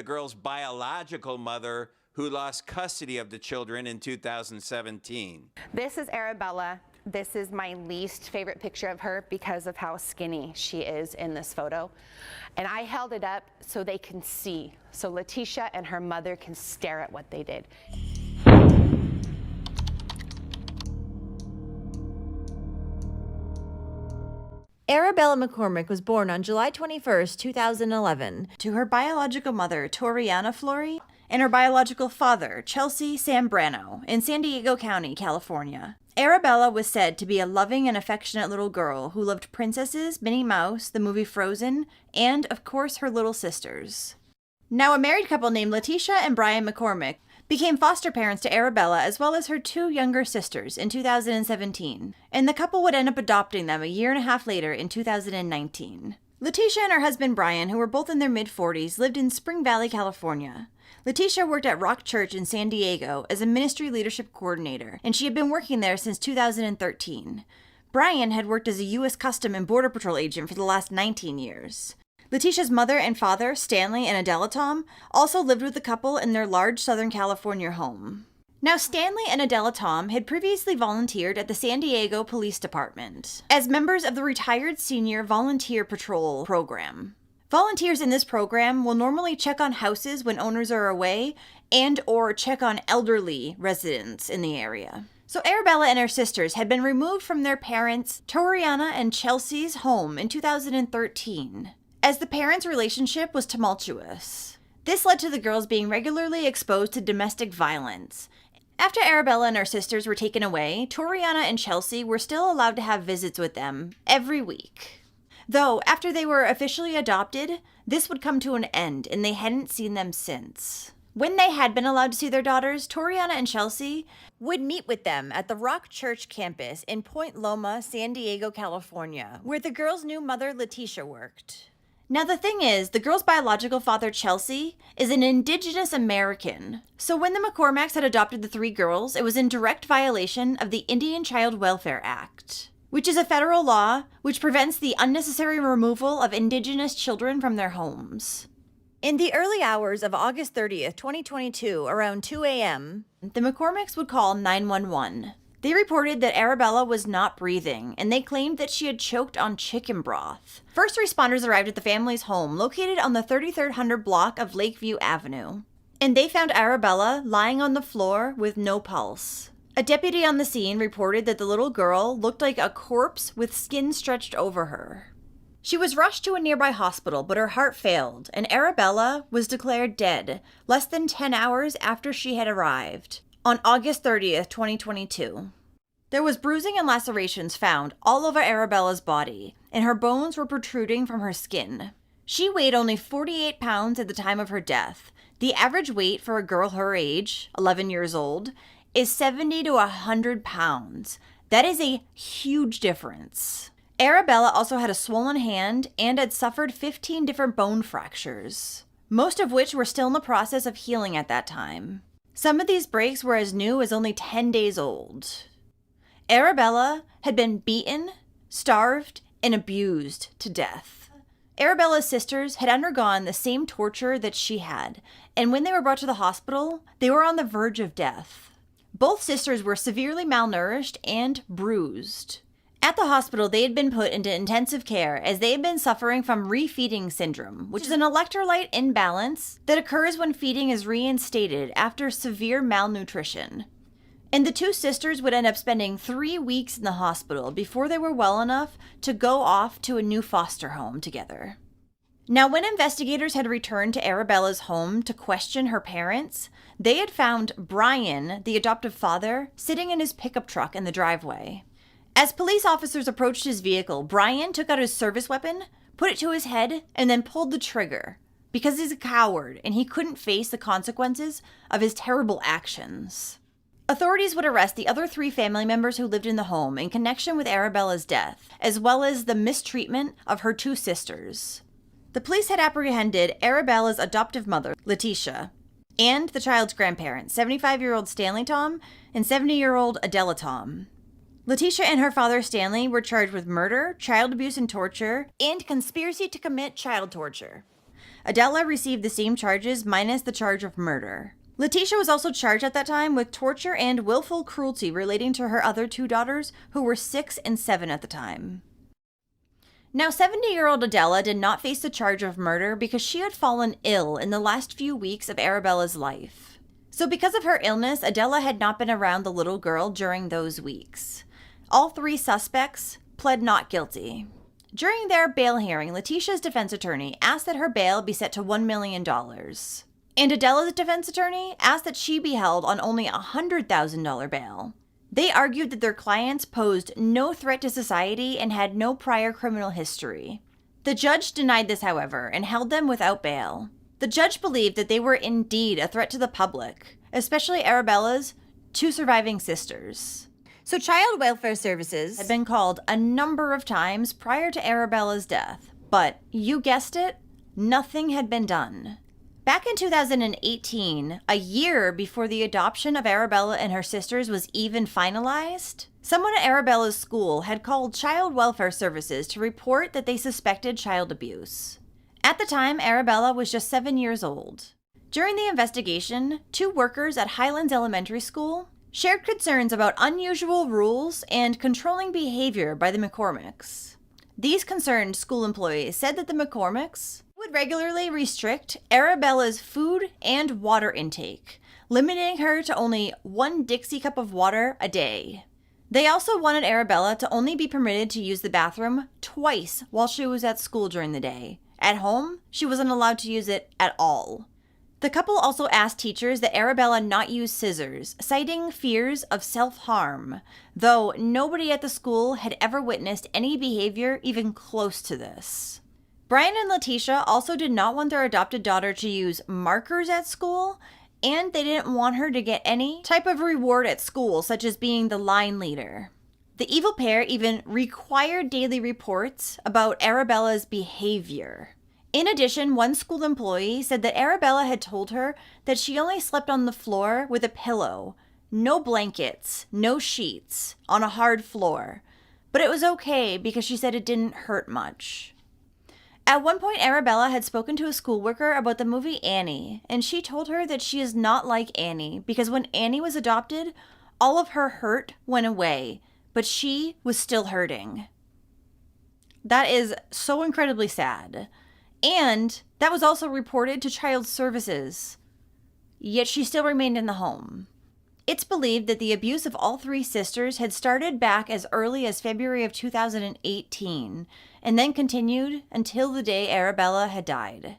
the girl's biological mother, who lost custody of the children in 2017. This is Arabella. This is my least favorite picture of her because of how skinny she is in this photo. And I held it up so they can see, so Letitia and her mother can stare at what they did. Arabella McCormick was born on July 21st, 2011, to her biological mother, Toriana Flory, and her biological father, Chelsea Sambrano, in San Diego County, California. Arabella was said to be a loving and affectionate little girl who loved princesses, Minnie Mouse, the movie Frozen, and, of course, her little sisters. Now, a married couple named Letitia and Brian McCormick became foster parents to Arabella as well as her two younger sisters in 2017, and the couple would end up adopting them a year and a half later in 2019. Letitia and her husband Brian, who were both in their mid-40s, lived in Spring Valley, California. Letitia worked at Rock Church in San Diego as a ministry leadership coordinator, and she had been working there since 2013. Brian had worked as a U.S. Custom and Border Patrol agent for the last 19 years. Letitia's mother and father, Stanley and Adela Tom, also lived with the couple in their large Southern California home. Now, Stanley and Adela Tom had previously volunteered at the San Diego Police Department as members of the Retired Senior Volunteer Patrol program. Volunteers in this program will normally check on houses when owners are away and or check on elderly residents in the area. So Arabella and her sisters had been removed from their parents, Toriana and Chelsea's home in 2013, as the parents' relationship was tumultuous. This led to the girls being regularly exposed to domestic violence. After Arabella and her sisters were taken away, Toriana and Chelsea were still allowed to have visits with them every week. Though, after they were officially adopted, this would come to an end, and they hadn't seen them since. When they had been allowed to see their daughters, Toriana and Chelsea would meet with them at the Rock Church campus in Point Loma, San Diego, California, where the girls' new mother, Letitia, worked. Now, the thing is, the girl's biological father, Chelsea, is an Indigenous American. So when the McCormacks had adopted the three girls, it was in direct violation of the Indian Child Welfare Act, which is a federal law which prevents the unnecessary removal of Indigenous children from their homes. In the early hours of August 30th, 2022, around 2 a.m., the McCormacks would call 911. They reported that Arabella was not breathing, and they claimed that she had choked on chicken broth. First responders arrived at the family's home, located on the 3300 block of Lakeview Avenue, and they found Arabella lying on the floor with no pulse. A deputy on the scene reported that the little girl looked like a corpse with skin stretched over her. She was rushed to a nearby hospital, but her heart failed, and Arabella was declared dead less than 10 hours after she had arrived, on August 30th, 2022. There was bruising and lacerations found all over Arabella's body, and her bones were protruding from her skin. She weighed only 48 pounds at the time of her death. The average weight for a girl her age, 11 years old, is 70 to 100 pounds. That is a huge difference. Arabella also had a swollen hand and had suffered 15 different bone fractures, most of which were still in the process of healing at that time. Some of these breaks were as new as only 10 days old. Arabella had been beaten, starved, and abused to death. Arabella's sisters had undergone the same torture that she had, and when they were brought to the hospital, they were on the verge of death. Both sisters were severely malnourished and bruised. At the hospital, they had been put into intensive care as they had been suffering from refeeding syndrome, which is an electrolyte imbalance that occurs when feeding is reinstated after severe malnutrition. And the two sisters would end up spending 3 weeks in the hospital before they were well enough to go off to a new foster home together. Now, when investigators had returned to Arabella's home to question her parents, they had found Brian, the adoptive father, sitting in his pickup truck in the driveway. As police officers approached his vehicle, Brian took out his service weapon, put it to his head, and then pulled the trigger because he's a coward and he couldn't face the consequences of his terrible actions. Authorities would arrest the other 3 family members who lived in the home in connection with Arabella's death, as well as the mistreatment of her 2 sisters. The police had apprehended Arabella's adoptive mother, Letitia, and the child's grandparents, 75-year-old Stanley Tom and 70-year-old Adela Tom. Letitia and her father, Stanley, were charged with murder, child abuse and torture, and conspiracy to commit child torture. Adela received the same charges minus the charge of murder. Letitia was also charged at that time with torture and willful cruelty relating to her other two daughters, who were 6 and 7 at the time. Now, 70-year-old Adela did not face the charge of murder because she had fallen ill in the last few weeks of Arabella's life. So because of her illness, Adela had not been around the little girl during those weeks. All 3 suspects pled not guilty. During their bail hearing, Letitia's defense attorney asked that her bail be set to $1 million. And Adela's defense attorney asked that she be held on only a $100,000 bail. They argued that their clients posed no threat to society and had no prior criminal history. The judge denied this, however, and held them without bail. The judge believed that they were indeed a threat to the public, especially Arabella's 2 surviving sisters. So Child Welfare Services had been called a number of times prior to Arabella's death, but you guessed it, nothing had been done. Back in 2018, a year before the adoption of Arabella and her sisters was even finalized, someone at Arabella's school had called Child Welfare Services to report that they suspected child abuse. At the time, Arabella was just 7 years old. During the investigation, 2 workers at Highlands Elementary School shared concerns about unusual rules and controlling behavior by the McCormicks. These concerned school employees said that the McCormicks would regularly restrict Arabella's food and water intake, limiting her to only 1 Dixie cup of water a day. They also wanted Arabella to only be permitted to use the bathroom twice while she was at school during the day. At home, she wasn't allowed to use it at all. The couple also asked teachers that Arabella not use scissors, citing fears of self-harm, though nobody at the school had ever witnessed any behavior even close to this. Brian and Letitia also did not want their adopted daughter to use markers at school, and they didn't want her to get any type of reward at school, such as being the line leader. The evil pair even required daily reports about Arabella's behavior. In addition, one school employee said that Arabella had told her that she only slept on the floor with a pillow, no blankets, no sheets, on a hard floor. But it was okay because she said it didn't hurt much. At one point, Arabella had spoken to a school worker about the movie Annie, and she told her that she is not like Annie because when Annie was adopted, all of her hurt went away, but she was still hurting. That is so incredibly sad. And that was also reported to Child Services, yet she still remained in the home. It's believed that the abuse of all 3 sisters had started back as early as February of 2018, and then continued until the day Arabella had died.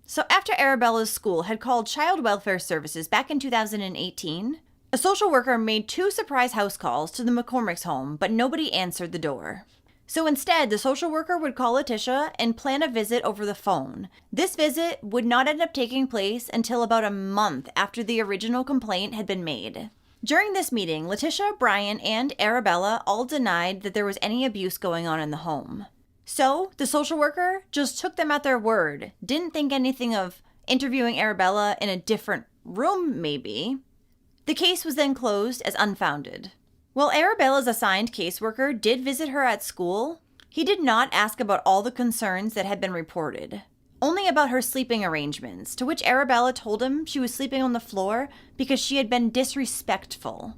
So after Arabella's school had called Child Welfare Services back in 2018, a social worker made 2 surprise house calls to the McCormick's home, but nobody answered the door. So instead, the social worker would call Letitia and plan a visit over the phone. This visit would not end up taking place until about a month after the original complaint had been made. During this meeting, Letitia, Brian, and Arabella all denied that there was any abuse going on in the home. So the social worker just took them at their word, didn't think anything of interviewing Arabella in a different room, maybe. The case was then closed as unfounded. While Arabella's assigned caseworker did visit her at school, he did not ask about all the concerns that had been reported, only about her sleeping arrangements, to which Arabella told him she was sleeping on the floor because she had been disrespectful.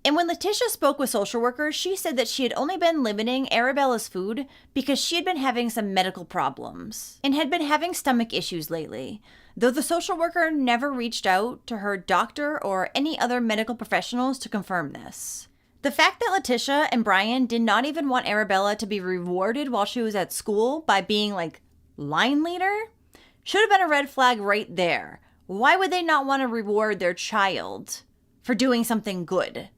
And when Letitia spoke with social workers, she said that she had only been limiting Arabella's food because she had been having some medical problems and had been having stomach issues lately, though the social worker never reached out to her doctor or any other medical professionals to confirm this. The fact that Letitia and Brian did not even want Arabella to be rewarded while she was at school by being like line leader should have been a red flag right there. Why would they not want to reward their child for doing something good?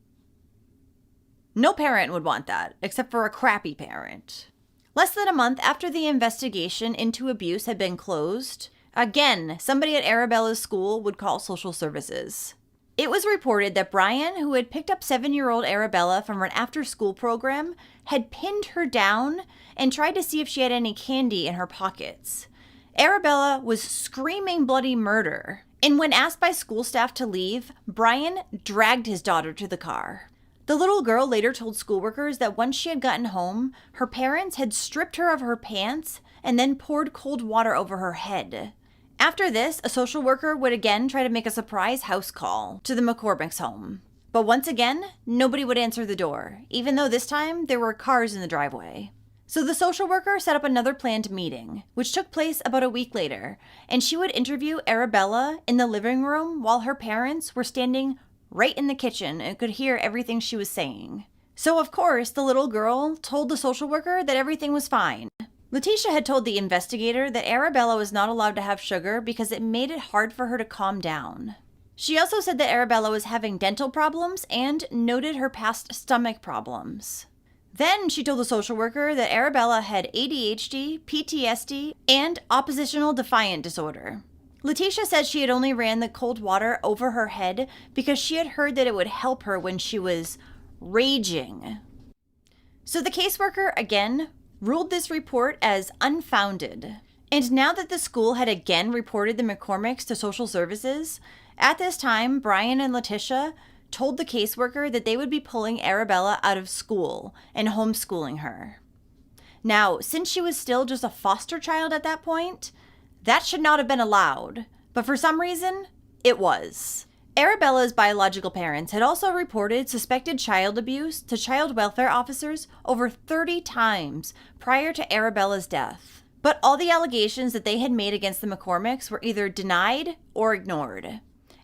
No parent would want that, except for a crappy parent. Less than a month after the investigation into abuse had been closed, again, somebody at Arabella's school would call social services. It was reported that Brian, who had picked up 7-year-old Arabella from an after-school program, had pinned her down and tried to see if she had any candy in her pockets. Arabella was screaming bloody murder, and when asked by school staff to leave, Brian dragged his daughter to the car. The little girl later told schoolworkers that once she had gotten home, her parents had stripped her of her pants and then poured cold water over her head. After this, a social worker would again try to make a surprise house call to the McCormick's home. But once again, nobody would answer the door, even though this time there were cars in the driveway. So the social worker set up another planned meeting, which took place about a week later, and she would interview Arabella in the living room while her parents were standing right in the kitchen and could hear everything she was saying. So of course, the little girl told the social worker that everything was fine. Letitia had told the investigator that Arabella was not allowed to have sugar because it made it hard for her to calm down. She also said that Arabella was having dental problems and noted her past stomach problems. Then she told the social worker that Arabella had ADHD, PTSD, and oppositional defiant disorder. Letitia said she had only ran the cold water over her head because she had heard that it would help her when she was raging. So the caseworker, again, ruled this report as unfounded. And now that the school had again reported the McCormicks to social services, at this time, Brian and Letitia told the caseworker that they would be pulling Arabella out of school and homeschooling her. Now, since she was still just a foster child at that point, that should not have been allowed, but for some reason, it was. Arabella's biological parents had also reported suspected child abuse to child welfare officers over 30 times prior to Arabella's death. But all the allegations that they had made against the McCormicks were either denied or ignored.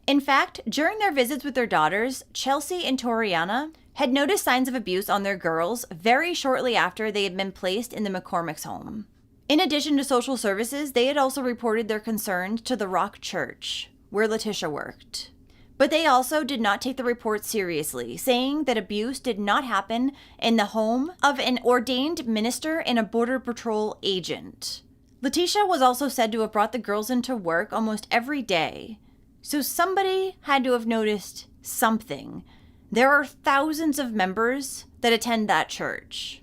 In fact, during their visits with their daughters, Chelsea and Toriana had noticed signs of abuse on their girls very shortly after they had been placed in the McCormick's home. In addition to social services, they had also reported their concerns to the Rock Church, where Letitia worked. But they also did not take the report seriously, saying that abuse did not happen in the home of an ordained minister and a Border Patrol agent. Letitia was also said to have brought the girls into work almost every day. So somebody had to have noticed something. There are thousands of members that attend that church.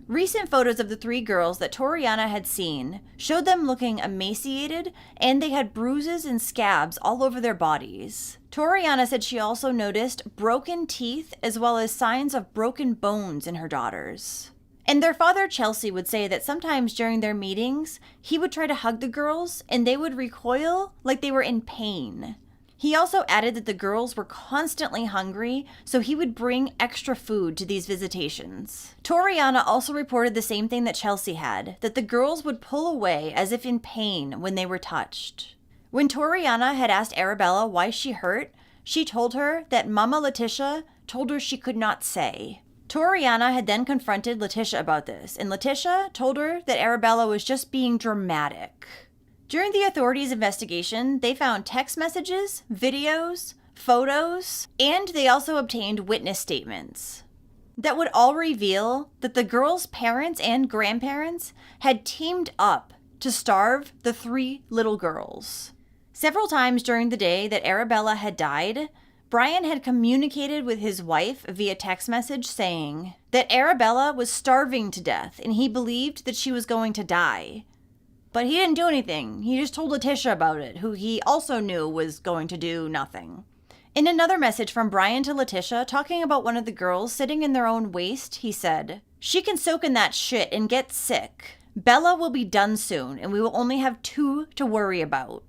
Recent photos of the three girls that Toriana had seen showed them looking emaciated, and they had bruises and scabs all over their bodies. Toriana said she also noticed broken teeth as well as signs of broken bones in her daughters. And their father, Chelsea, would say that sometimes during their meetings, he would try to hug the girls and they would recoil like they were in pain. He also added that the girls were constantly hungry, so he would bring extra food to these visitations. Toriana also reported the same thing that Chelsea had, that the girls would pull away as if in pain when they were touched. When Toriana had asked Arabella why she hurt, she told her that Mama Letitia told her she could not say. Toriana had then confronted Letitia about this, and Letitia told her that Arabella was just being dramatic. During the authorities' investigation, they found text messages, videos, photos, and they also obtained witness statements that would all reveal that the girls' parents and grandparents had teamed up to starve the three little girls. Several times during the day that Arabella had died, Brian had communicated with his wife via text message saying that Arabella was starving to death and he believed that she was going to die. But he didn't do anything. He just told Letitia about it, who he also knew was going to do nothing. In another message from Brian to Letitia, talking about one of the girls sitting in their own waste, he said, "She can soak in that shit and get sick. Bella will be done soon, and we will only have 2 to worry about."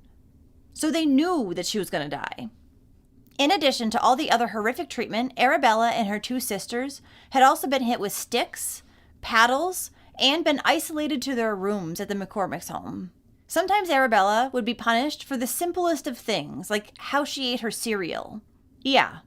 So they knew that she was going to die. In addition to all the other horrific treatment, Arabella and her 2 sisters had also been hit with sticks, paddles, and been isolated to their rooms at the McCormick's home. Sometimes Arabella would be punished for the simplest of things, like how she ate her cereal. Yeah.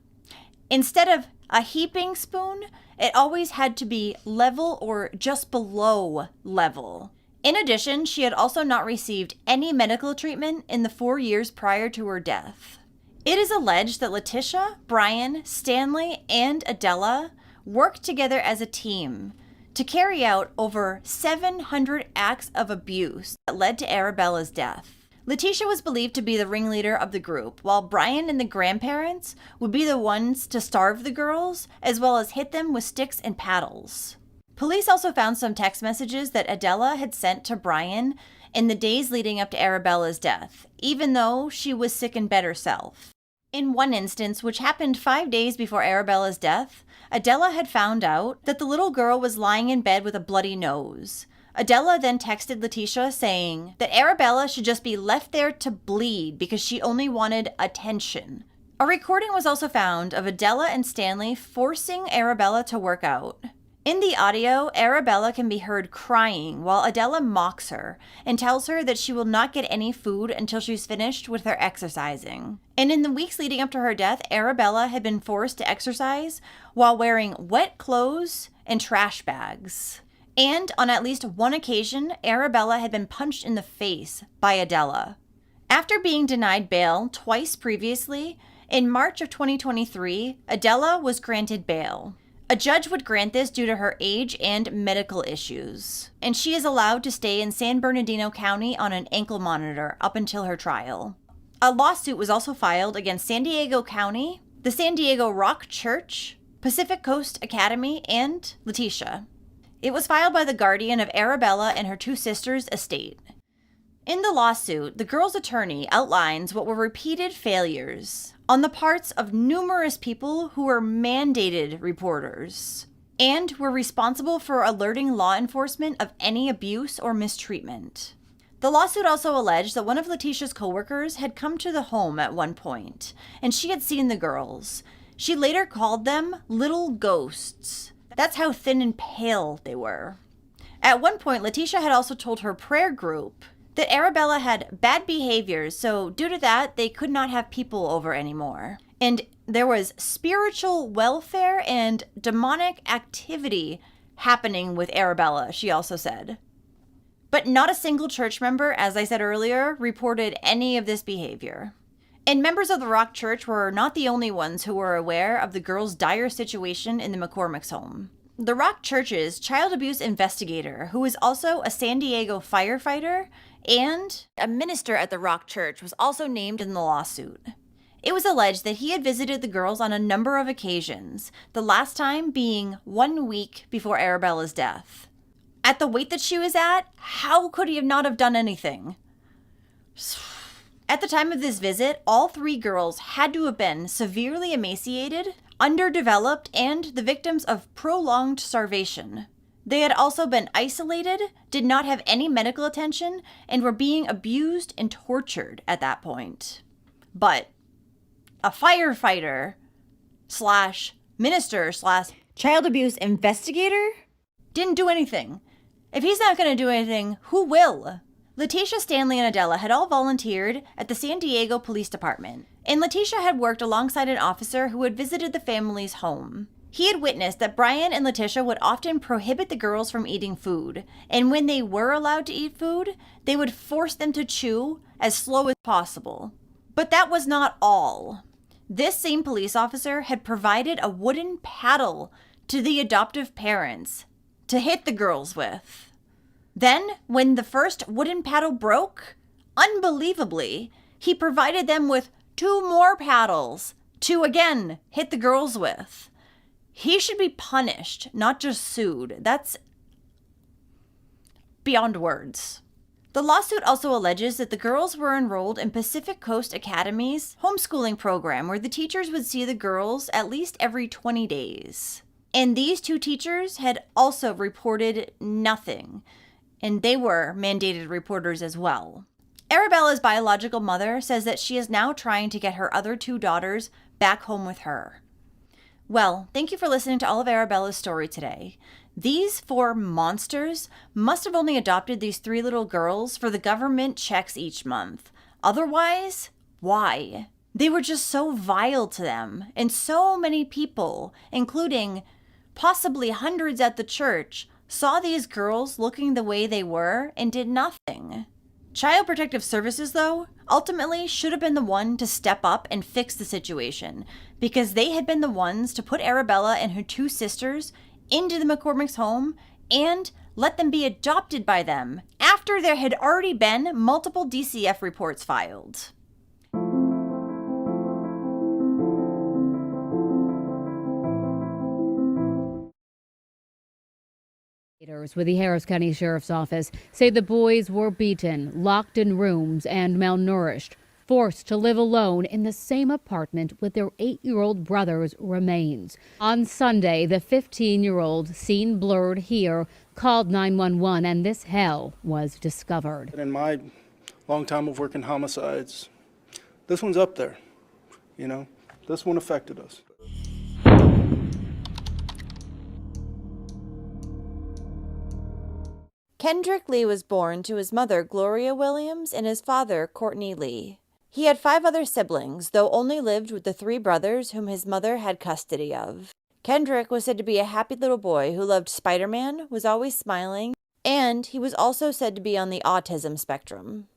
Instead of a heaping spoon, it always had to be level or just below level. In addition, she had also not received any medical treatment in the 4 years prior to her death. It is alleged that Letitia, Brian, Stanley, and Adela worked together as a team to carry out over 700 acts of abuse that led to Arabella's death. Letitia was believed to be the ringleader of the group, while Brian and the grandparents would be the ones to starve the girls, as well as hit them with sticks and paddles. Police also found some text messages that Adela had sent to Brian in the days leading up to Arabella's death, even though she was sick in bed herself. In one instance, which happened 5 days before Arabella's death, Adela had found out that the little girl was lying in bed with a bloody nose. Adela then texted Letitia saying that Arabella should just be left there to bleed because she only wanted attention. A recording was also found of Adela and Stanley forcing Arabella to work out. In the audio, Arabella can be heard crying while Adela mocks her and tells her that she will not get any food until she's finished with her exercising. And in the weeks leading up to her death, Arabella had been forced to exercise while wearing wet clothes and trash bags. And on at least one occasion, Arabella had been punched in the face by Adela. After being denied bail twice previously, in March of 2023, Adela was granted bail. A judge would grant this due to her age and medical issues, and she is allowed to stay in San Bernardino County on an ankle monitor up until her trial. A lawsuit was also filed against San Diego County, the San Diego Rock Church, Pacific Coast Academy, and Letitia. It was filed by the guardian of Arabella and her two sisters' estate. In the lawsuit, the girl's attorney outlines what were repeated failures on the parts of numerous people who were mandated reporters and were responsible for alerting law enforcement of any abuse or mistreatment. The lawsuit also alleged that one of Letitia's coworkers had come to the home at one point, and she had seen the girls. She later called them little ghosts. That's how thin and pale they were. At one point, Letitia had also told her prayer group that Arabella had bad behaviors, so due to that, they could not have people over anymore. And there was spiritual welfare and demonic activity happening with Arabella, she also said. But not a single church member, as I said earlier, reported any of this behavior. And members of the Rock Church were not the only ones who were aware of the girl's dire situation in the McCormick's home. The Rock Church's child abuse investigator, who is also a San Diego firefighter and a minister at the Rock Church, was also named in the lawsuit. It was alleged that he had visited the girls on a number of occasions, the last time being 1 week before Arabella's death. At the weight that she was at, how could he not have done anything? At the time of this visit, all three girls had to have been severely emaciated, underdeveloped, and the victims of prolonged starvation. They had also been isolated, did not have any medical attention, and were being abused and tortured at that point. But a firefighter slash minister slash child abuse investigator didn't do anything. If he's not going to do anything, who will? Letitia, Stanley, and Adela had all volunteered at the San Diego Police Department, and Letitia had worked alongside an officer who had visited the family's home. He had witnessed that Brian and Letitia would often prohibit the girls from eating food, and when they were allowed to eat food, they would force them to chew as slow as possible. But that was not all. This same police officer had provided a wooden paddle to the adoptive parents to hit the girls with. Then, when the first wooden paddle broke, unbelievably, he provided them with 2 more paddles to again hit the girls with. He should be punished, not just sued. That's beyond words. The lawsuit also alleges that the girls were enrolled in Pacific Coast Academy's homeschooling program, where the teachers would see the girls at least every 20 days. And these 2 teachers had also reported nothing, and they were mandated reporters as well. Arabella's biological mother says that she is now trying to get her other 2 daughters back home with her. Well, thank you for listening to all of Arabella's story today. These 4 monsters must have only adopted these 3 little girls for the government checks each month. Otherwise, why? They were just so vile to them, and so many people, including possibly hundreds at the church, saw these girls looking the way they were and did nothing. Child Protective Services, though, ultimately should have been the one to step up and fix the situation, because they had been the ones to put Arabella and her 2 sisters into the McCormick's home and let them be adopted by them after there had already been multiple DCF reports filed. With the Harris County Sheriff's Office say the boys were beaten, locked in rooms, and malnourished, forced to live alone in the same apartment with their 8-year-old brother's remains. On Sunday, the 15-year-old, seen blurred here, called 911, and this hell was discovered. In my long time of working homicides, this one's up there. This one affected us. Kendrick Lee was born to his mother, Gloria Williams, and his father, Courtney Lee. He had 5 other siblings, though only lived with the 3 brothers whom his mother had custody of. Kendrick was said to be a happy little boy who loved Spider-Man, was always smiling, and he was also said to be on the autism spectrum.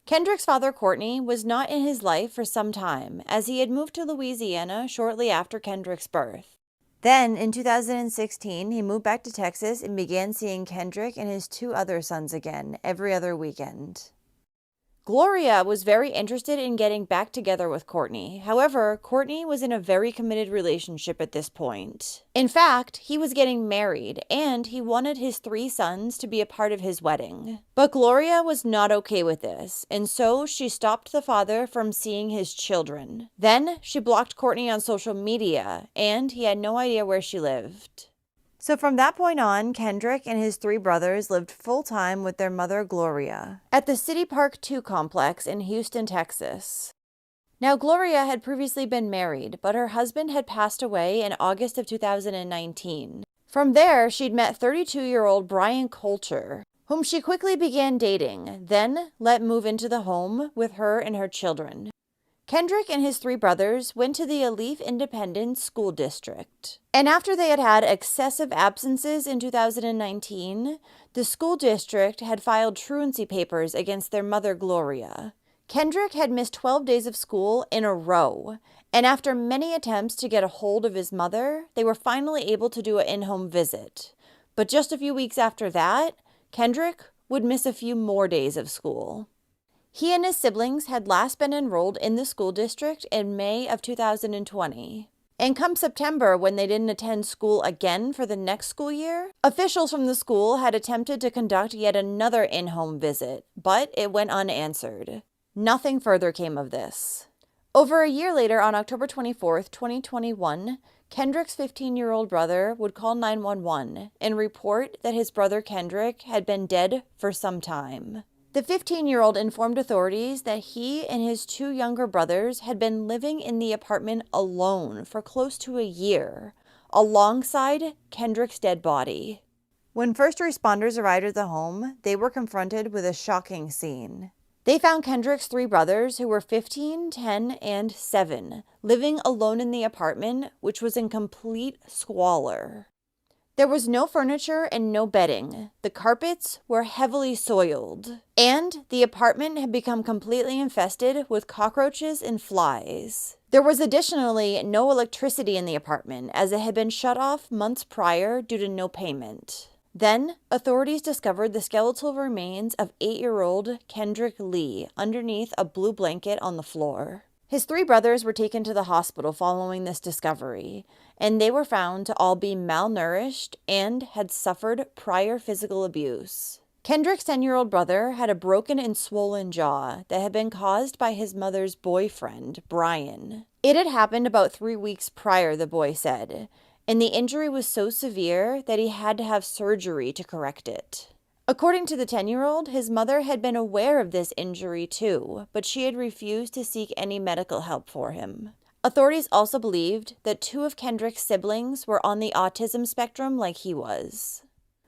Kendrick's father, Courtney, was not in his life for some time, as he had moved to Louisiana shortly after Kendrick's birth. Then, in 2016, he moved back to Texas and began seeing Kendrick and his 2 other sons again every other weekend. Gloria was very interested in getting back together with Courtney. However, Courtney was in a very committed relationship at this point. In fact, he was getting married, and he wanted his 3 sons to be a part of his wedding. But Gloria was not okay with this, and so she stopped the father from seeing his children. Then, she blocked Courtney on social media, and he had no idea where she lived. So from that point on, Kendrick and his 3 brothers lived full-time with their mother, Gloria, at the City Park 2 complex in Houston, Texas. Now, Gloria had previously been married, but her husband had passed away in August of 2019. From there, she'd met 32-year-old Brian Coulter, whom she quickly began dating, then let move into the home with her and her children. Kendrick and his 3 brothers went to the Alief Independent School District. And after they had had excessive absences in 2019, the school district had filed truancy papers against their mother, Gloria. Kendrick had missed 12 days of school in a row, and after many attempts to get a hold of his mother, they were finally able to do an in-home visit. But just a few weeks after that, Kendrick would miss a few more days of school. He and his siblings had last been enrolled in the school district in May of 2020. And come September, when they didn't attend school again for the next school year, officials from the school had attempted to conduct yet another in-home visit, but it went unanswered. Nothing further came of this. Over a year later, on October 24th, 2021, Kendrick's 15-year-old brother would call 911 and report that his brother Kendrick had been dead for some time. The 15-year-old informed authorities that he and his 2 younger brothers had been living in the apartment alone for close to a year, alongside Kendrick's dead body. When first responders arrived at the home, they were confronted with a shocking scene. They found Kendrick's 3 brothers, who were 15, 10, and 7, living alone in the apartment, which was in complete squalor. There was no furniture and no bedding. The carpets were heavily soiled, and the apartment had become completely infested with cockroaches and flies. There was additionally no electricity in the apartment, as it had been shut off months prior due to no payment. Then, authorities discovered the skeletal remains of 8-year-old Kendrick Lee underneath a blue blanket on the floor. His 3 brothers were taken to the hospital following this discovery, and they were found to all be malnourished and had suffered prior physical abuse. Kendrick's 10-year-old brother had a broken and swollen jaw that had been caused by his mother's boyfriend, Brian. It had happened about 3 weeks prior, the boy said, and the injury was so severe that he had to have surgery to correct it. According to the 10-year-old, his mother had been aware of this injury too, but she had refused to seek any medical help for him. Authorities also believed that 2 of Kendrick's siblings were on the autism spectrum like he was.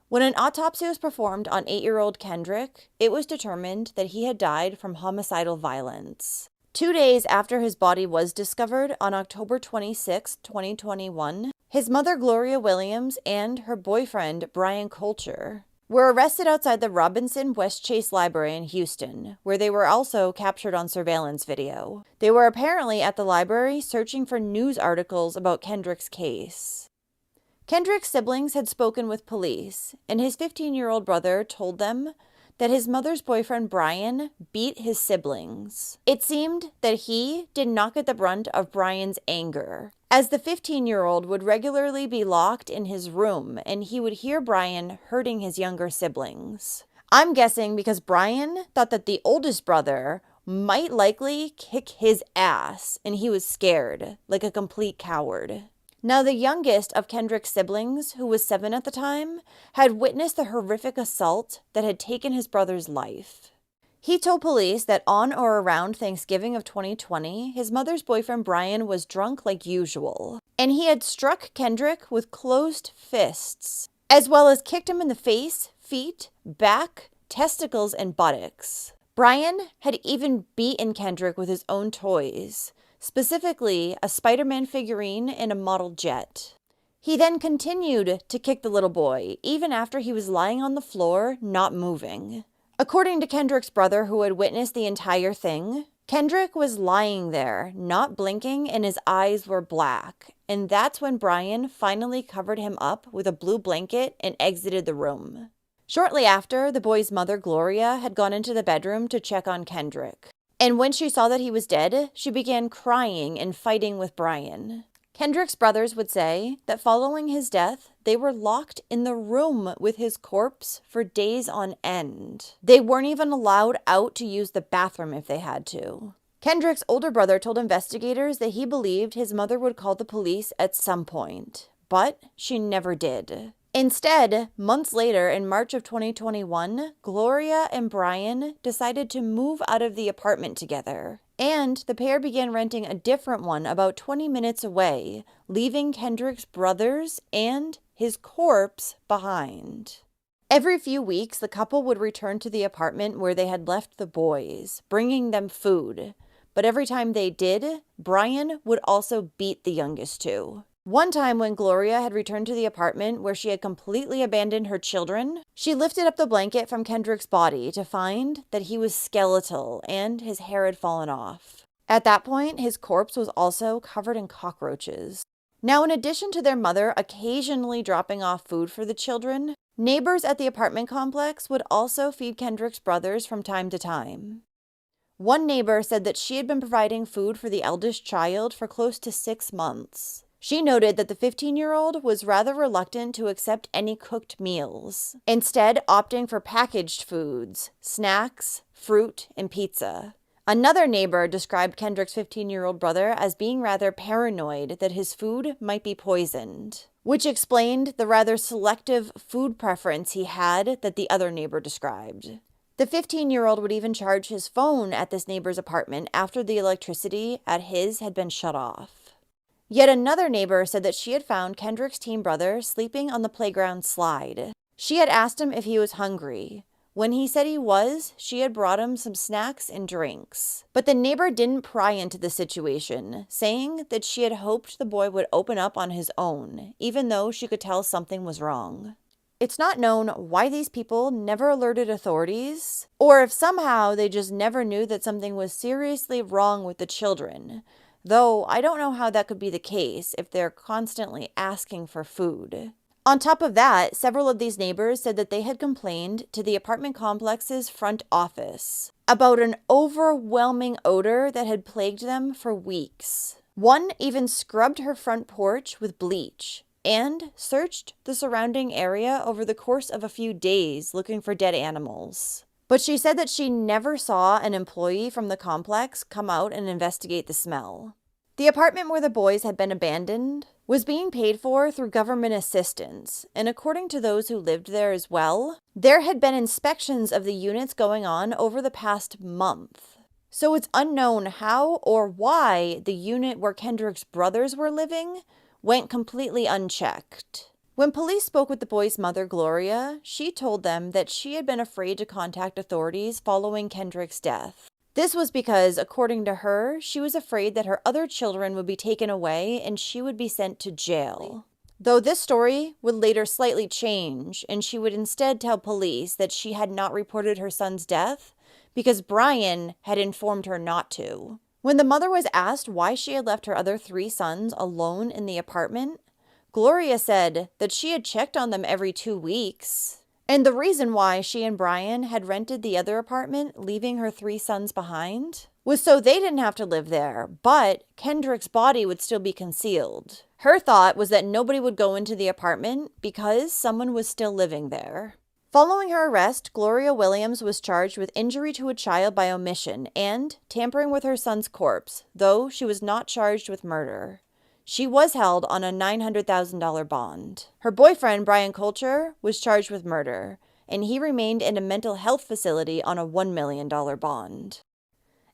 When an autopsy was performed on 8-year-old Kendrick, it was determined that he had died from homicidal violence. 2 days after his body was discovered, on October 26, 2021, his mother, Gloria Williams, and her boyfriend, Brian Coulter, were arrested outside the Robinson West Chase Library in Houston, where they were also captured on surveillance video. They were apparently at the library searching for news articles about Kendrick's case. Kendrick's siblings had spoken with police, and his 15-year-old brother told them that his mother's boyfriend Brian beat his siblings. It seemed that he did not get the brunt of Brian's anger, as the 15-year-old would regularly be locked in his room and he would hear Brian hurting his younger siblings. I'm guessing because Brian thought that the oldest brother might likely kick his ass and he was scared, like a complete coward. Now, the youngest of Kendrick's siblings, who was 7 at the time, had witnessed the horrific assault that had taken his brother's life. He told police that on or around Thanksgiving of 2020, his mother's boyfriend Brian was drunk like usual, and he had struck Kendrick with closed fists, as well as kicked him in the face, feet, back, testicles, and buttocks. Brian had even beaten Kendrick with his own toys, specifically a Spider-Man figurine and a model jet. He then continued to kick the little boy, even after he was lying on the floor, not moving. According to Kendrick's brother, who had witnessed the entire thing, Kendrick was lying there, not blinking, and his eyes were black. And that's when Brian finally covered him up with a blue blanket and exited the room. Shortly after, the boy's mother, Gloria, had gone into the bedroom to check on Kendrick. And when she saw that he was dead, she began crying and fighting with Brian. Kendrick's brothers would say that following his death, they were locked in the room with his corpse for days on end. They weren't even allowed out to use the bathroom if they had to. Kendrick's older brother told investigators that he believed his mother would call the police at some point, but she never did. Instead, months later, in March of 2021, Gloria and Brian decided to move out of the apartment together. And the pair began renting a different one about 20 minutes away, leaving Kendrick's brothers and his corpse behind. Every few weeks, the couple would return to the apartment where they had left the boys, bringing them food. But every time they did, Brian would also beat the youngest two. One time when Gloria had returned to the apartment where she had completely abandoned her children, she lifted up the blanket from Kendrick's body to find that he was skeletal and his hair had fallen off. At that point, his corpse was also covered in cockroaches. Now, in addition to their mother occasionally dropping off food for the children, neighbors at the apartment complex would also feed Kendrick's brothers from time to time. One neighbor said that she had been providing food for the eldest child for close to 6 months. She noted that the 15-year-old was rather reluctant to accept any cooked meals, instead opting for packaged foods, snacks, fruit, and pizza. Another neighbor described Kendrick's 15-year-old brother as being rather paranoid that his food might be poisoned, which explained the rather selective food preference he had that the other neighbor described. The 15-year-old would even charge his phone at this neighbor's apartment after the electricity at his had been shut off. Yet another neighbor said that she had found Kendrick's teen brother sleeping on the playground slide. She had asked him if he was hungry. When he said he was, she had brought him some snacks and drinks. But the neighbor didn't pry into the situation, saying that she had hoped the boy would open up on his own, even though she could tell something was wrong. It's not known why these people never alerted authorities, or if somehow they just never knew that something was seriously wrong with the children. Though I don't know how that could be the case if they're constantly asking for food. On top of that, several of these neighbors said that they had complained to the apartment complex's front office about an overwhelming odor that had plagued them for weeks. One even scrubbed her front porch with bleach and searched the surrounding area over the course of a few days looking for dead animals. But she said that she never saw an employee from the complex come out and investigate the smell. The apartment where the boys had been abandoned was being paid for through government assistance, and according to those who lived there as well, there had been inspections of the units going on over the past month. So it's unknown how or why the unit where Kendrick's brothers were living went completely unchecked. When police spoke with the boy's mother, Gloria, she told them that she had been afraid to contact authorities following Kendrick's death. This was because, according to her, she was afraid that her other children would be taken away and she would be sent to jail. Though this story would later slightly change, and she would instead tell police that she had not reported her son's death because Brian had informed her not to. When the mother was asked why she had left her other 3 sons alone in the apartment, Gloria said that she had checked on them every 2 weeks. And the reason why she and Brian had rented the other apartment, leaving her 3 sons behind, was so they didn't have to live there, but Kendrick's body would still be concealed. Her thought was that nobody would go into the apartment because someone was still living there. Following her arrest, Gloria Williams was charged with injury to a child by omission and tampering with her son's corpse, though she was not charged with murder. She was held on a $900,000 bond. Her boyfriend, Brian Coulter, was charged with murder, and he remained in a mental health facility on a $1 million bond.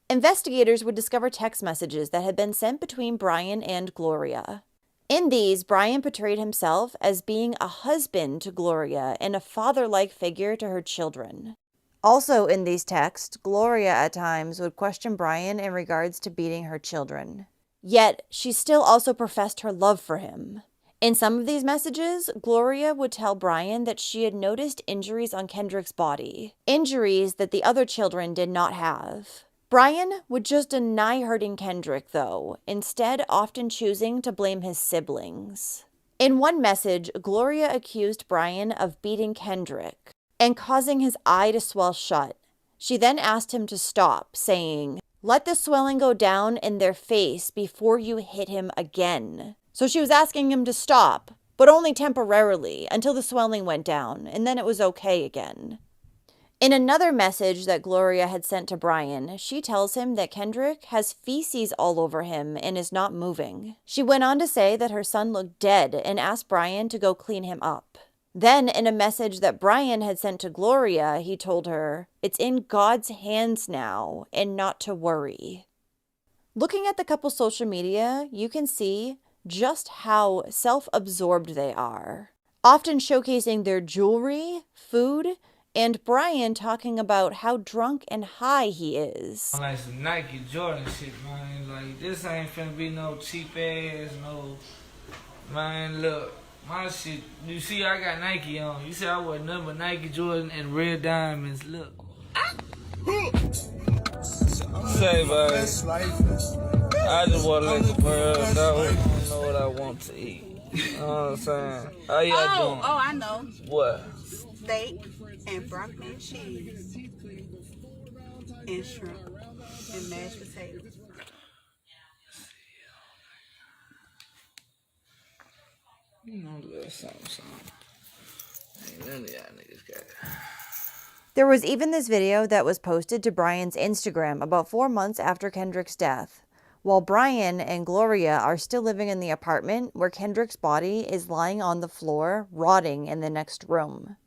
Investigators would discover text messages that had been sent between Brian and Gloria. In these, Brian portrayed himself as being a husband to Gloria and a father-like figure to her children. Also in these texts, Gloria at times would question Brian in regards to beating her children. Yet, she still also professed her love for him. In some of these messages, Gloria would tell Brian that she had noticed injuries on Kendrick's body, injuries that the other children did not have. Brian would just deny hurting Kendrick, though, instead often choosing to blame his siblings. In one message, Gloria accused Brian of beating Kendrick and causing his eye to swell shut. She then asked him to stop, saying, "Let the swelling go down in their face before you hit him again." So she was asking him to stop, but only temporarily, until the swelling went down, and then it was okay again. In another message that Gloria had sent to Brian, she tells him that Kendrick has feces all over him and is not moving. She went on to say that her son looked dead and asked Brian to go clean him up. Then, in a message that Brian had sent to Gloria, he told her, "It's in God's hands now, and not to worry." Looking at the couple's social media, you can see just how self-absorbed they are, often showcasing their jewelry, food, and Brian talking about how drunk and high he is. I like some Nike Jordan shit, man. Like, this ain't finna be no cheap ass, no. Man, look, my shit, you see I got Nike on. You see I wear nothing but Nike Jordan and red diamonds, look. Say, buddy, I just wanna let the world know I know what I want to eat. You know what I'm saying? How y'all doing? Oh, I know. What? Steak and broccoli and cheese and shrimp and mashed potatoes. You know, a little something. Ain't none of y'all niggas got it. There was even this video that was posted to Brian's Instagram about 4 months after Kendrick's death, while Brian and Gloria are still living in the apartment where Kendrick's body is lying on the floor, rotting in the next room.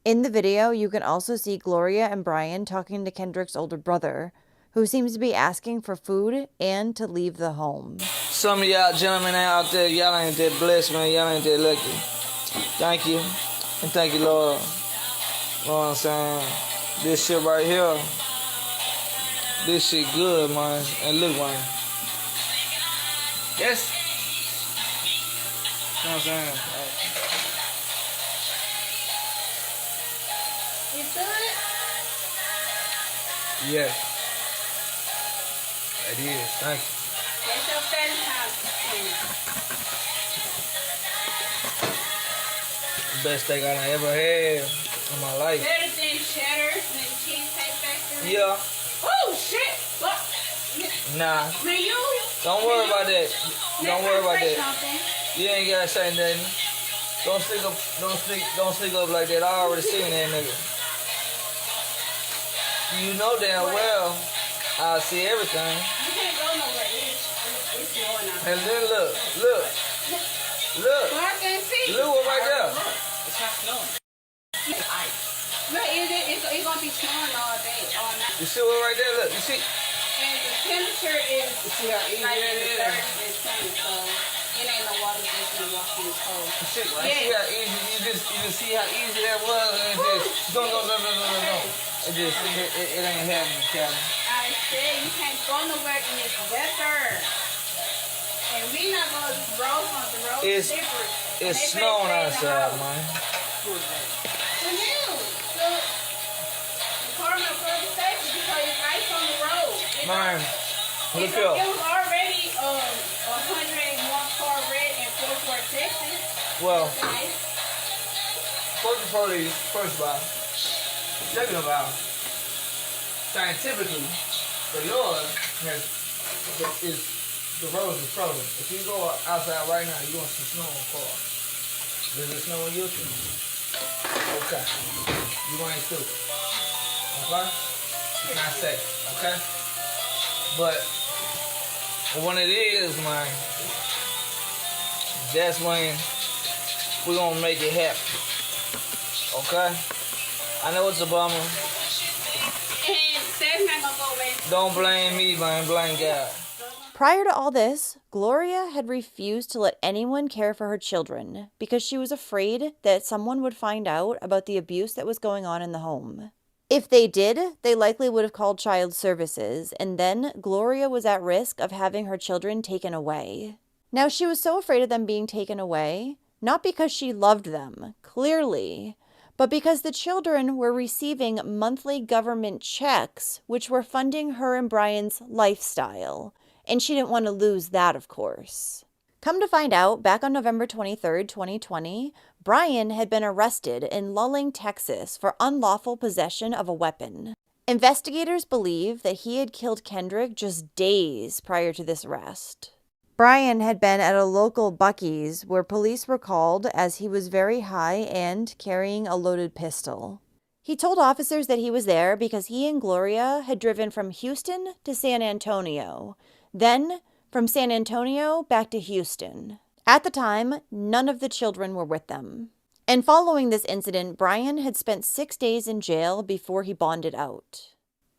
In the video, you can also see Gloria and Brian talking to Kendrick's older brother, who seems to be asking for food and to leave the home. Some of y'all gentlemen out there, y'all ain't that blessed, man. Y'all ain't that lucky. Thank you. And thank you, Lord. You know what I'm saying? This shit right here, this shit good, man. And look, man. Yes. You know what I'm saying? You feel it? Yes. It is. Thank you. That's your favorite house. Best steak I ever had in my life. Better than Cheddar's and Cheesecake Factory. Yeah. Oh, shit. Fuck. Nah. Man, you. Don't worry about that. Don't worry about that. Something. You ain't gotta say nothing. Don't sneak up like that. I already seen that nigga. You know damn well I see everything. You can't go nowhere. It's snowing out. And then look. Well, I can't see. Look what right there. It's not snowing. It's ice. Look, it's gonna be snowing all day, all night. You see what right there? Look, you see? And the temperature is see how easy like that in the is? 30s and 20s, so it ain't no water that's gonna walk in the cold. You see how Yeah. easy? You just see how easy that was, and it just no. It ain't happening, Calvin. I said you can't go nowhere in this weather. And we not gonna roll on the road. It's snowing outside, man. For you. So the car not further safety because it's ice on the road. Man, look It up. was already 101 car red in Fort Worth, Texas. Well, Okay. first of all, second of all, scientifically, the Lord the roads is frozen. If you go outside right now, you're gonna see snow on cars. Does it snow on your tree? Okay. You ain't stupid. Okay? It's not safe. Okay? But when it is, man, that's when we're gonna make it happen. Okay? I know it's a bummer. And that's not gonna go away. Don't blame me, man. Blame God. Prior to all this, Gloria had refused to let anyone care for her children because she was afraid that someone would find out about the abuse that was going on in the home. If they did, they likely would have called child services, and then Gloria was at risk of having her children taken away. Now, she was so afraid of them being taken away, not because she loved them, clearly, but because the children were receiving monthly government checks which were funding her and Brian's lifestyle, and she didn't want to lose that, of course. Come to find out, back on November 23rd, 2020, Brian had been arrested in Lulling, Texas for unlawful possession of a weapon. Investigators believe that he had killed Kendrick just days prior to this arrest. Brian had been at a local Buc-ee's where police were called as he was very high and carrying a loaded pistol. He told officers that he was there because he and Gloria had driven from Houston to San Antonio, then from San Antonio back to Houston. At the time, none of the children were with them. And following this incident, Brian had spent 6 days in jail before he bonded out.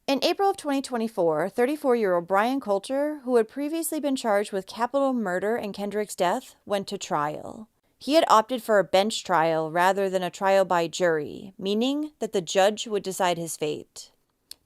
In April of 2024, 34-year-old Brian Coulter, who had previously been charged with capital murder in Kendrick's death, went to trial. He had opted for a bench trial rather than a trial by jury, meaning that the judge would decide his fate.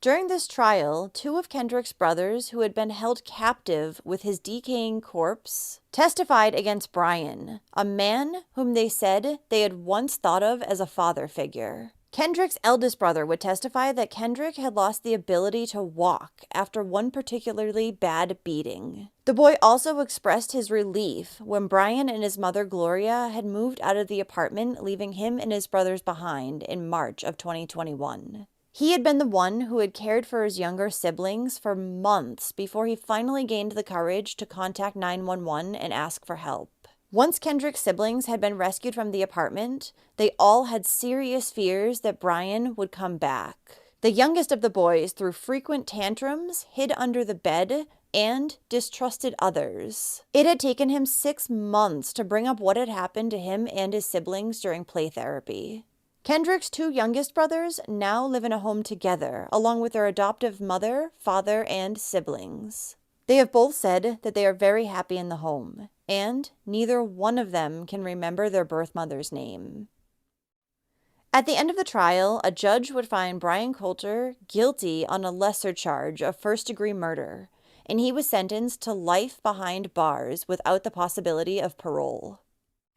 During this trial, 2 of Kendrick's brothers, who had been held captive with his decaying corpse, testified against Brian, a man whom they said they had once thought of as a father figure. Kendrick's eldest brother would testify that Kendrick had lost the ability to walk after one particularly bad beating. The boy also expressed his relief when Brian and his mother Gloria had moved out of the apartment, leaving him and his brothers behind in March of 2021. He had been the one who had cared for his younger siblings for months before he finally gained the courage to contact 911 and ask for help. Once Kendrick's siblings had been rescued from the apartment, they all had serious fears that Brian would come back. The youngest of the boys threw frequent tantrums, hid under the bed, and distrusted others. It had taken him 6 months to bring up what had happened to him and his siblings during play therapy. Kendrick's 2 youngest brothers now live in a home together, along with their adoptive mother, father, and siblings. They have both said that they are very happy in the home, and neither one of them can remember their birth mother's name. At the end of the trial, a judge would find Brian Coulter guilty on a lesser charge of first-degree murder, and he was sentenced to life behind bars without the possibility of parole.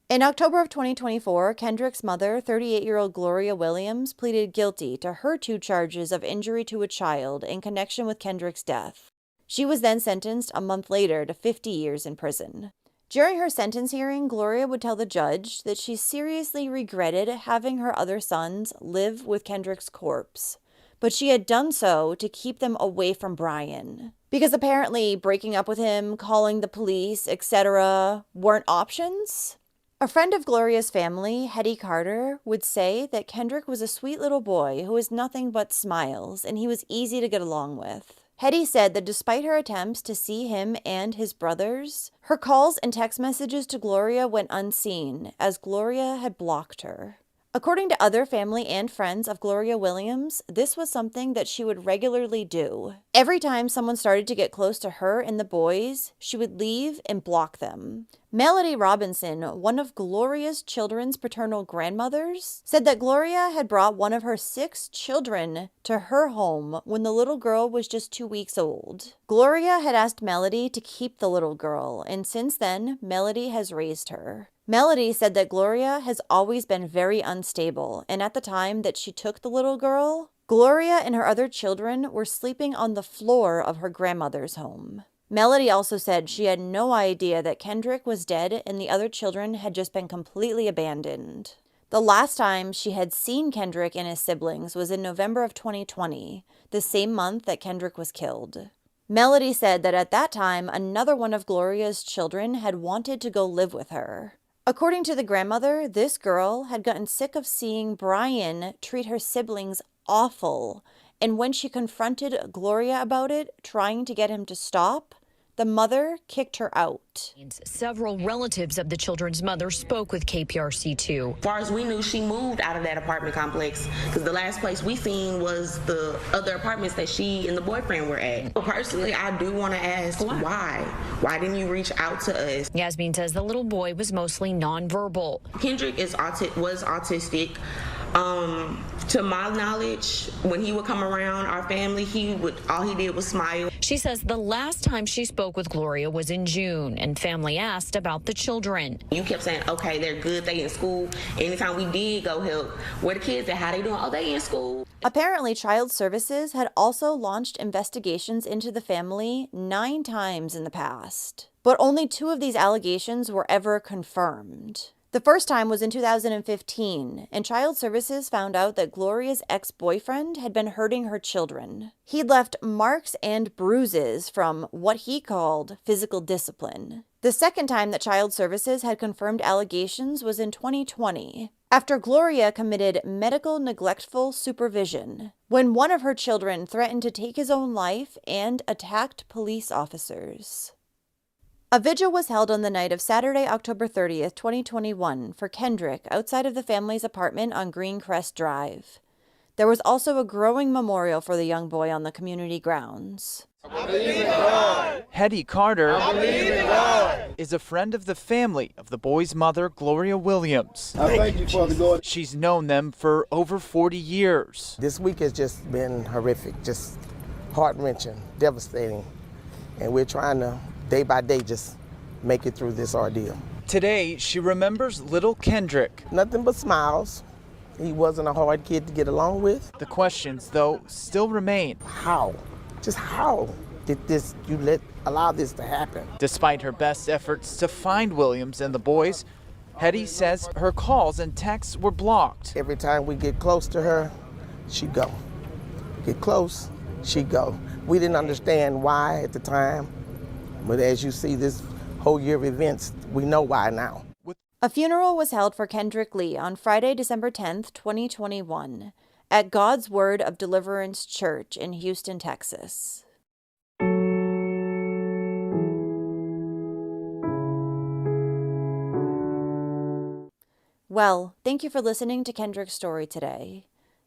In October of 2024, Kendrick's mother, 38-year-old Gloria Williams, pleaded guilty to her 2 charges of injury to a child in connection with Kendrick's death. She was then sentenced a month later to 50 years in prison. During her sentence hearing, Gloria would tell the judge that she seriously regretted having her other sons live with Kendrick's corpse, but she had done so to keep them away from Brian, because apparently breaking up with him, calling the police, etc. weren't options. A friend of Gloria's family, Hetty Carter, would say that Kendrick was a sweet little boy who was nothing but smiles, and he was easy to get along with. Hetty said that despite her attempts to see him and his brothers, her calls and text messages to Gloria went unseen, as Gloria had blocked her. According to other family and friends of Gloria Williams, this was something that she would regularly do. Every time someone started to get close to her and the boys, she would leave and block them. Melody Robinson, one of Gloria's children's paternal grandmothers, said that Gloria had brought one of her 6 children to her home when the little girl was just 2 weeks old. Gloria had asked Melody to keep the little girl, and since then, Melody has raised her. Melody said that Gloria has always been very unstable, and at the time that she took the little girl, Gloria and her other children were sleeping on the floor of her grandmother's home. Melody also said she had no idea that Kendrick was dead and the other children had just been completely abandoned. The last time she had seen Kendrick and his siblings was in November of 2020, the same month that Kendrick was killed. Melody said that at that time, another one of Gloria's children had wanted to go live with her. According to the grandmother, this girl had gotten sick of seeing Brian treat her siblings awful, and when she confronted Gloria about it, trying to get him to stop, the mother kicked her out. Several relatives of the children's mother spoke with KPRC2. As far as we knew, she moved out of that apartment complex because the last place we seen was the other apartments that she and the boyfriend were at. Personally, I do want to ask why? Why didn't you reach out to us? Yasmin says the little boy was mostly nonverbal. Kendrick was autistic. To my knowledge, when he would come around our family, all he did was smile. She says the last time she spoke with Gloria was in June, and family asked about the children. You kept saying, okay, they're good, they in school. Anytime we did go help, where the kids at, how they doing? Oh, they in school. Apparently, Child Services had also launched investigations into the family 9 times in the past. But only 2 of these allegations were ever confirmed. The first time was in 2015, and Child Services found out that Gloria's ex-boyfriend had been hurting her children. He'd left marks and bruises from what he called physical discipline. The second time that Child Services had confirmed allegations was in 2020, after Gloria committed medical neglectful supervision, when one of her children threatened to take his own life and attacked police officers. A vigil was held on the night of Saturday, October 30th, 2021, for Kendrick outside of the family's apartment on Greencrest Drive. There was also a growing memorial for the young boy on the community grounds. Hetty Carter is a friend of the family of the boy's mother, Gloria Williams. I thank you, Father God. She's known them for over 40 years. This week has just been horrific, just heart-wrenching, devastating, and we're trying to day by day just make it through this ordeal. Today, she remembers little Kendrick. Nothing but smiles. He wasn't a hard kid to get along with. The questions, though, still remain. How? Just how did you allow this to happen? Despite her best efforts to find Williams and the boys, Hetty says her calls and texts were blocked. Every time we get close to her, she'd go. Get close, she'd go. We didn't understand why at the time. But as you see this whole year of events, we know why now. A funeral was held for Kendrick Lee on Friday, December 10th, 2021, at God's Word of Deliverance Church in Houston, Texas. Well, thank you for listening to Kendrick's story today.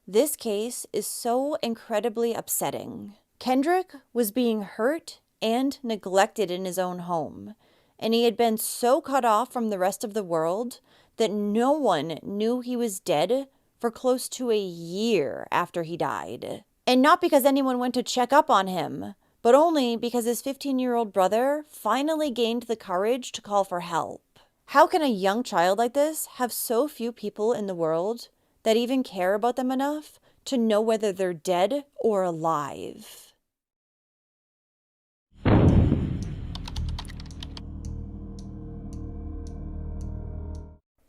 This case is so incredibly upsetting. Kendrick was being hurt and neglected in his own home, and he had been so cut off from the rest of the world that no one knew he was dead for close to a year after he died. And not because anyone went to check up on him, but only because his 15-year-old brother finally gained the courage to call for help. How can a young child like this have so few people in the world that even care about them enough to know whether they're dead or alive?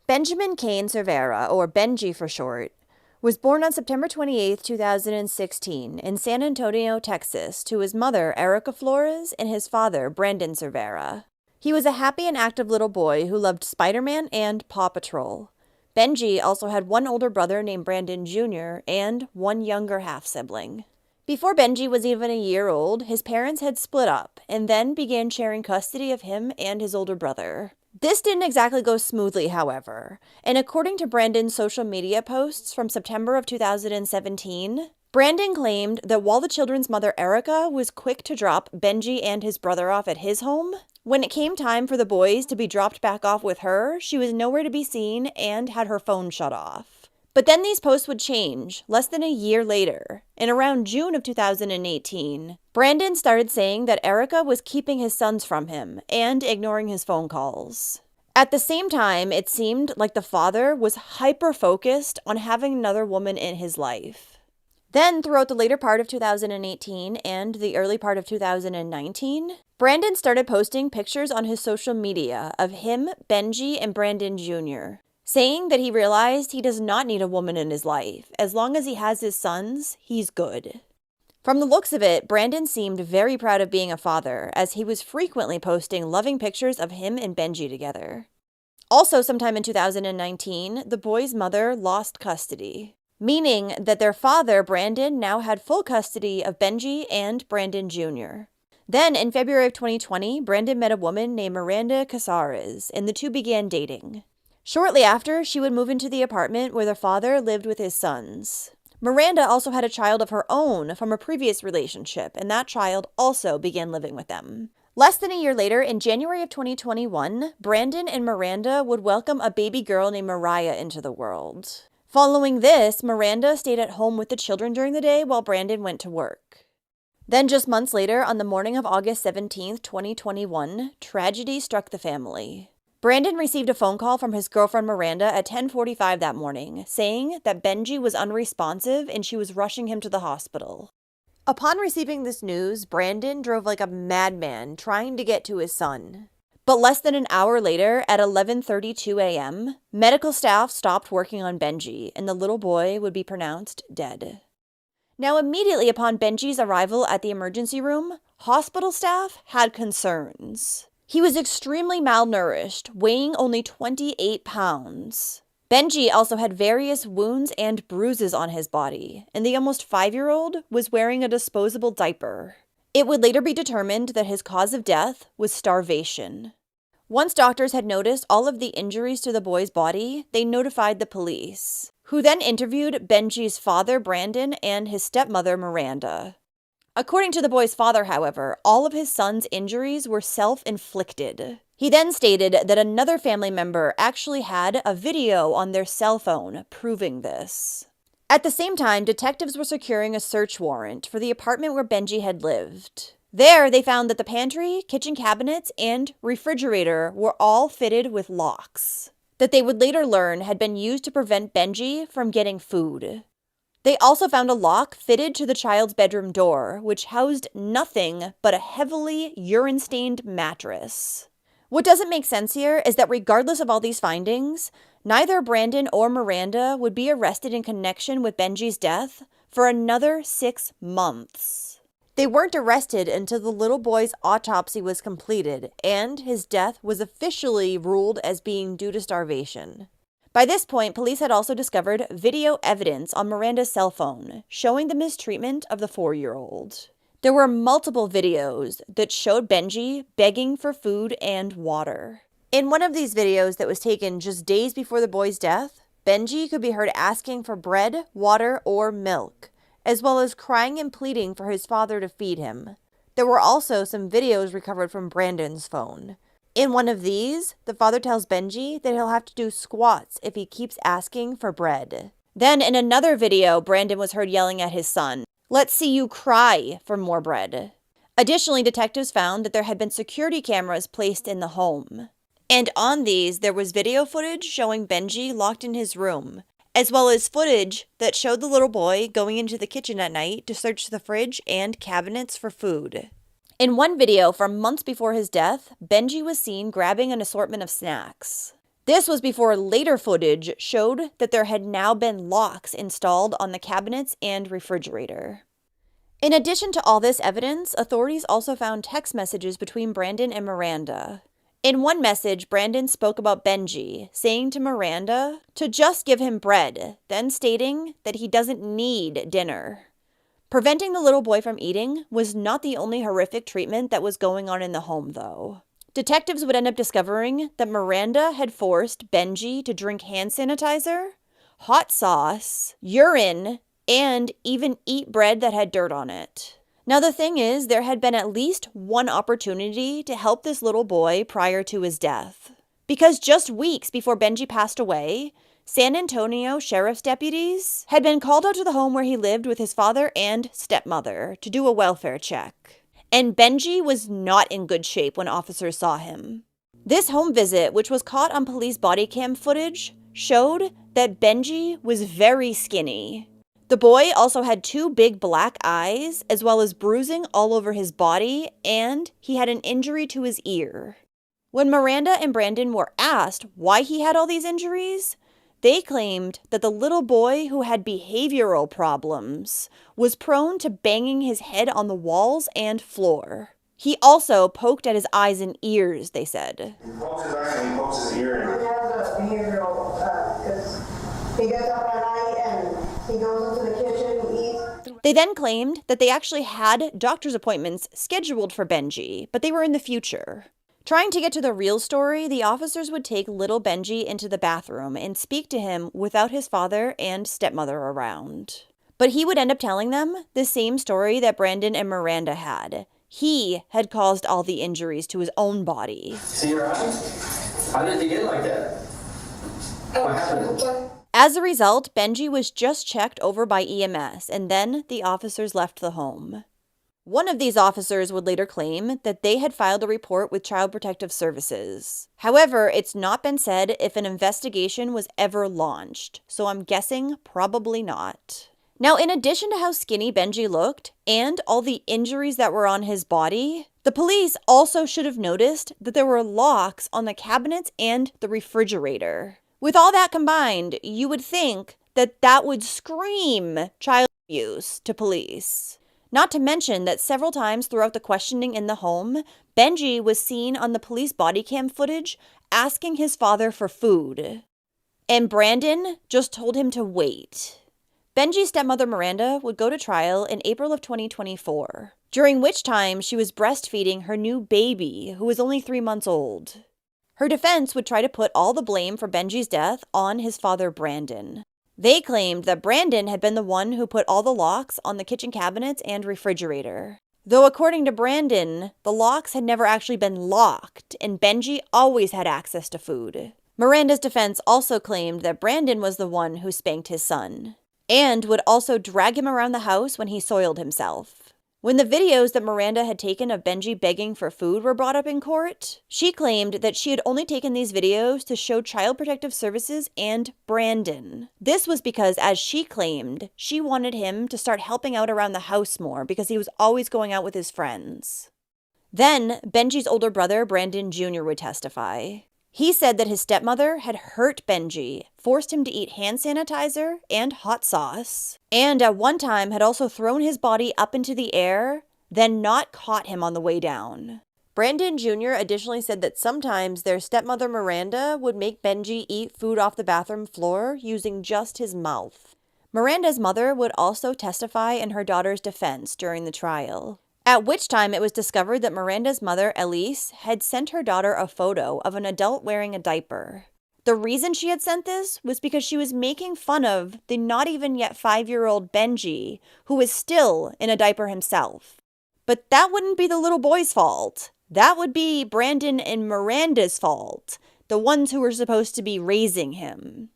Benjamin Cain Cervera, or Benji for short, was born on September 28, 2016 in San Antonio, Texas, to his mother, Erica Flores, and his father, Brandon Cervera. He was a happy and active little boy who loved Spider-Man and Paw Patrol. Benji also had one older brother named Brandon Jr. and one younger half-sibling. Before Benji was even a year old, his parents had split up and then began sharing custody of him and his older brother. This didn't exactly go smoothly, however, and according to Brandon's social media posts from September of 2017, Brandon claimed that while the children's mother, Erica, was quick to drop Benji and his brother off at his home, when it came time for the boys to be dropped back off with her, she was nowhere to be seen and had her phone shut off. But then these posts would change less than a year later. In around June of 2018, Brandon started saying that Erica was keeping his sons from him and ignoring his phone calls. At the same time, it seemed like the father was hyper-focused on having another woman in his life. Then, throughout the later part of 2018 and the early part of 2019, Brandon started posting pictures on his social media of him, Benji, and Brandon Jr., saying that he realized he does not need a woman in his life. As long as he has his sons, he's good. From the looks of it, Brandon seemed very proud of being a father, as he was frequently posting loving pictures of him and Benji together. Also, sometime in 2019, the boy's mother lost custody, meaning that their father, Brandon, now had full custody of Benji and Brandon Jr. Then, in February of 2020, Brandon met a woman named Miranda Casares, and the two began dating. Shortly after, she would move into the apartment where their father lived with his sons. Miranda also had a child of her own from a previous relationship, and that child also began living with them. Less than a year later, in January of 2021, Brandon and Miranda would welcome a baby girl named Mariah into the world. Following this, Miranda stayed at home with the children during the day while Brandon went to work. Then just months later, on the morning of August 17, 2021, tragedy struck the family. Brandon received a phone call from his girlfriend Miranda at 10:45 that morning, saying that Benji was unresponsive and she was rushing him to the hospital. Upon receiving this news, Brandon drove like a madman trying to get to his son. But less than an hour later, at 11:32 a.m., medical staff stopped working on Benji, and the little boy would be pronounced dead. Now, immediately upon Benji's arrival at the emergency room, hospital staff had concerns. He was extremely malnourished, weighing only 28 pounds. Benji also had various wounds and bruises on his body, and the almost 5-year-old was wearing a disposable diaper. It would later be determined that his cause of death was starvation. Once doctors had noticed all of the injuries to the boy's body, they notified the police, who then interviewed Benji's father, Brandon, and his stepmother, Miranda. According to the boy's father, however, all of his son's injuries were self-inflicted. He then stated that another family member actually had a video on their cell phone proving this. At the same time, detectives were securing a search warrant for the apartment where Benji had lived. There, they found that the pantry, kitchen cabinets, and refrigerator were all fitted with locks that they would later learn had been used to prevent Benji from getting food. They also found a lock fitted to the child's bedroom door, which housed nothing but a heavily urine-stained mattress. What doesn't make sense here is that regardless of all these findings, neither Brandon or Miranda would be arrested in connection with Benji's death for another 6 months. They weren't arrested until the little boy's autopsy was completed, and his death was officially ruled as being due to starvation. By this point, police had also discovered video evidence on Miranda's cell phone, showing the mistreatment of the 4-year-old. There were multiple videos that showed Benji begging for food and water. In one of these videos that was taken just days before the boy's death, Benji could be heard asking for bread, water, or milk, as well as crying and pleading for his father to feed him. There were also some videos recovered from Brandon's phone. In one of these, the father tells Benji that he'll have to do squats if he keeps asking for bread. Then in another video, Brandon was heard yelling at his son, "Let's see you cry for more bread." Additionally, detectives found that there had been security cameras placed in the home. And on these, there was video footage showing Benji locked in his room, as well as footage that showed the little boy going into the kitchen at night to search the fridge and cabinets for food. In one video from months before his death, Benji was seen grabbing an assortment of snacks. This was before later footage showed that there had now been locks installed on the cabinets and refrigerator. In addition to all this evidence, authorities also found text messages between Brandon and Miranda. In one message, Brandon spoke about Benji, saying to Miranda to just give him bread, then stating that he doesn't need dinner. Preventing the little boy from eating was not the only horrific treatment that was going on in the home, though. Detectives would end up discovering that Miranda had forced Benji to drink hand sanitizer, hot sauce, urine, and even eat bread that had dirt on it. Now, the thing is, there had been at least one opportunity to help this little boy prior to his death. Because just weeks before Benji passed away, San Antonio sheriff's deputies had been called out to the home where he lived with his father and stepmother to do a welfare check. And Benji was not in good shape when officers saw him. This home visit, which was caught on police body cam footage, showed that Benji was very skinny. The boy also had 2 big black eyes, as well as bruising all over his body, and he had an injury to his ear. When Miranda and Brandon were asked why he had all these injuries, they claimed that the little boy who had behavioral problems was prone to banging his head on the walls and floor. He also poked at his eyes and ears, they said. He pokes his eye and he pokes his ear. He has a behavioral, because he gets up at night and he goes into the kitchen and eats. They then claimed that they actually had doctor's appointments scheduled for Benji, but they were in the future. Trying to get to the real story, the officers would take little Benji into the bathroom and speak to him without his father and stepmother around. But he would end up telling them the same story that Brandon and Miranda had. He had caused all the injuries to his own body. See your eyes? How did you get like that? What happened? As a result, Benji was just checked over by EMS, and then the officers left the home. One of these officers would later claim that they had filed a report with Child Protective Services. However, it's not been said if an investigation was ever launched, so I'm guessing probably not. Now, in addition to how skinny Benji looked and all the injuries that were on his body, the police also should have noticed that there were locks on the cabinets and the refrigerator. With all that combined, you would think that that would scream child abuse to police. Not to mention that several times throughout the questioning in the home, Benji was seen on the police body cam footage asking his father for food. And Brandon just told him to wait. Benji's stepmother Miranda would go to trial in April of 2024, during which time she was breastfeeding her new baby, who was only 3 months old. Her defense would try to put all the blame for Benji's death on his father Brandon. They claimed that Brandon had been the one who put all the locks on the kitchen cabinets and refrigerator. Though according to Brandon, the locks had never actually been locked, and Benji always had access to food. Miranda's defense also claimed that Brandon was the one who spanked his son, and would also drag him around the house when he soiled himself. When the videos that Miranda had taken of Benji begging for food were brought up in court, she claimed that she had only taken these videos to show Child Protective Services and Brandon. This was because, as she claimed, she wanted him to start helping out around the house more because he was always going out with his friends. Then, Benji's older brother, Brandon Jr., would testify. He said that his stepmother had hurt Benji, forced him to eat hand sanitizer and hot sauce, and at one time had also thrown his body up into the air, then not caught him on the way down. Brandon Jr. additionally said that sometimes their stepmother Miranda would make Benji eat food off the bathroom floor using just his mouth. Miranda's mother would also testify in her daughter's defense during the trial. At which time it was discovered that Miranda's mother, Elise, had sent her daughter a photo of an adult wearing a diaper. The reason she had sent this was because she was making fun of the not even yet 5-year-old Benji, who was still in a diaper himself. But that wouldn't be the little boy's fault. That would be Brandon and Miranda's fault, the ones who were supposed to be raising him.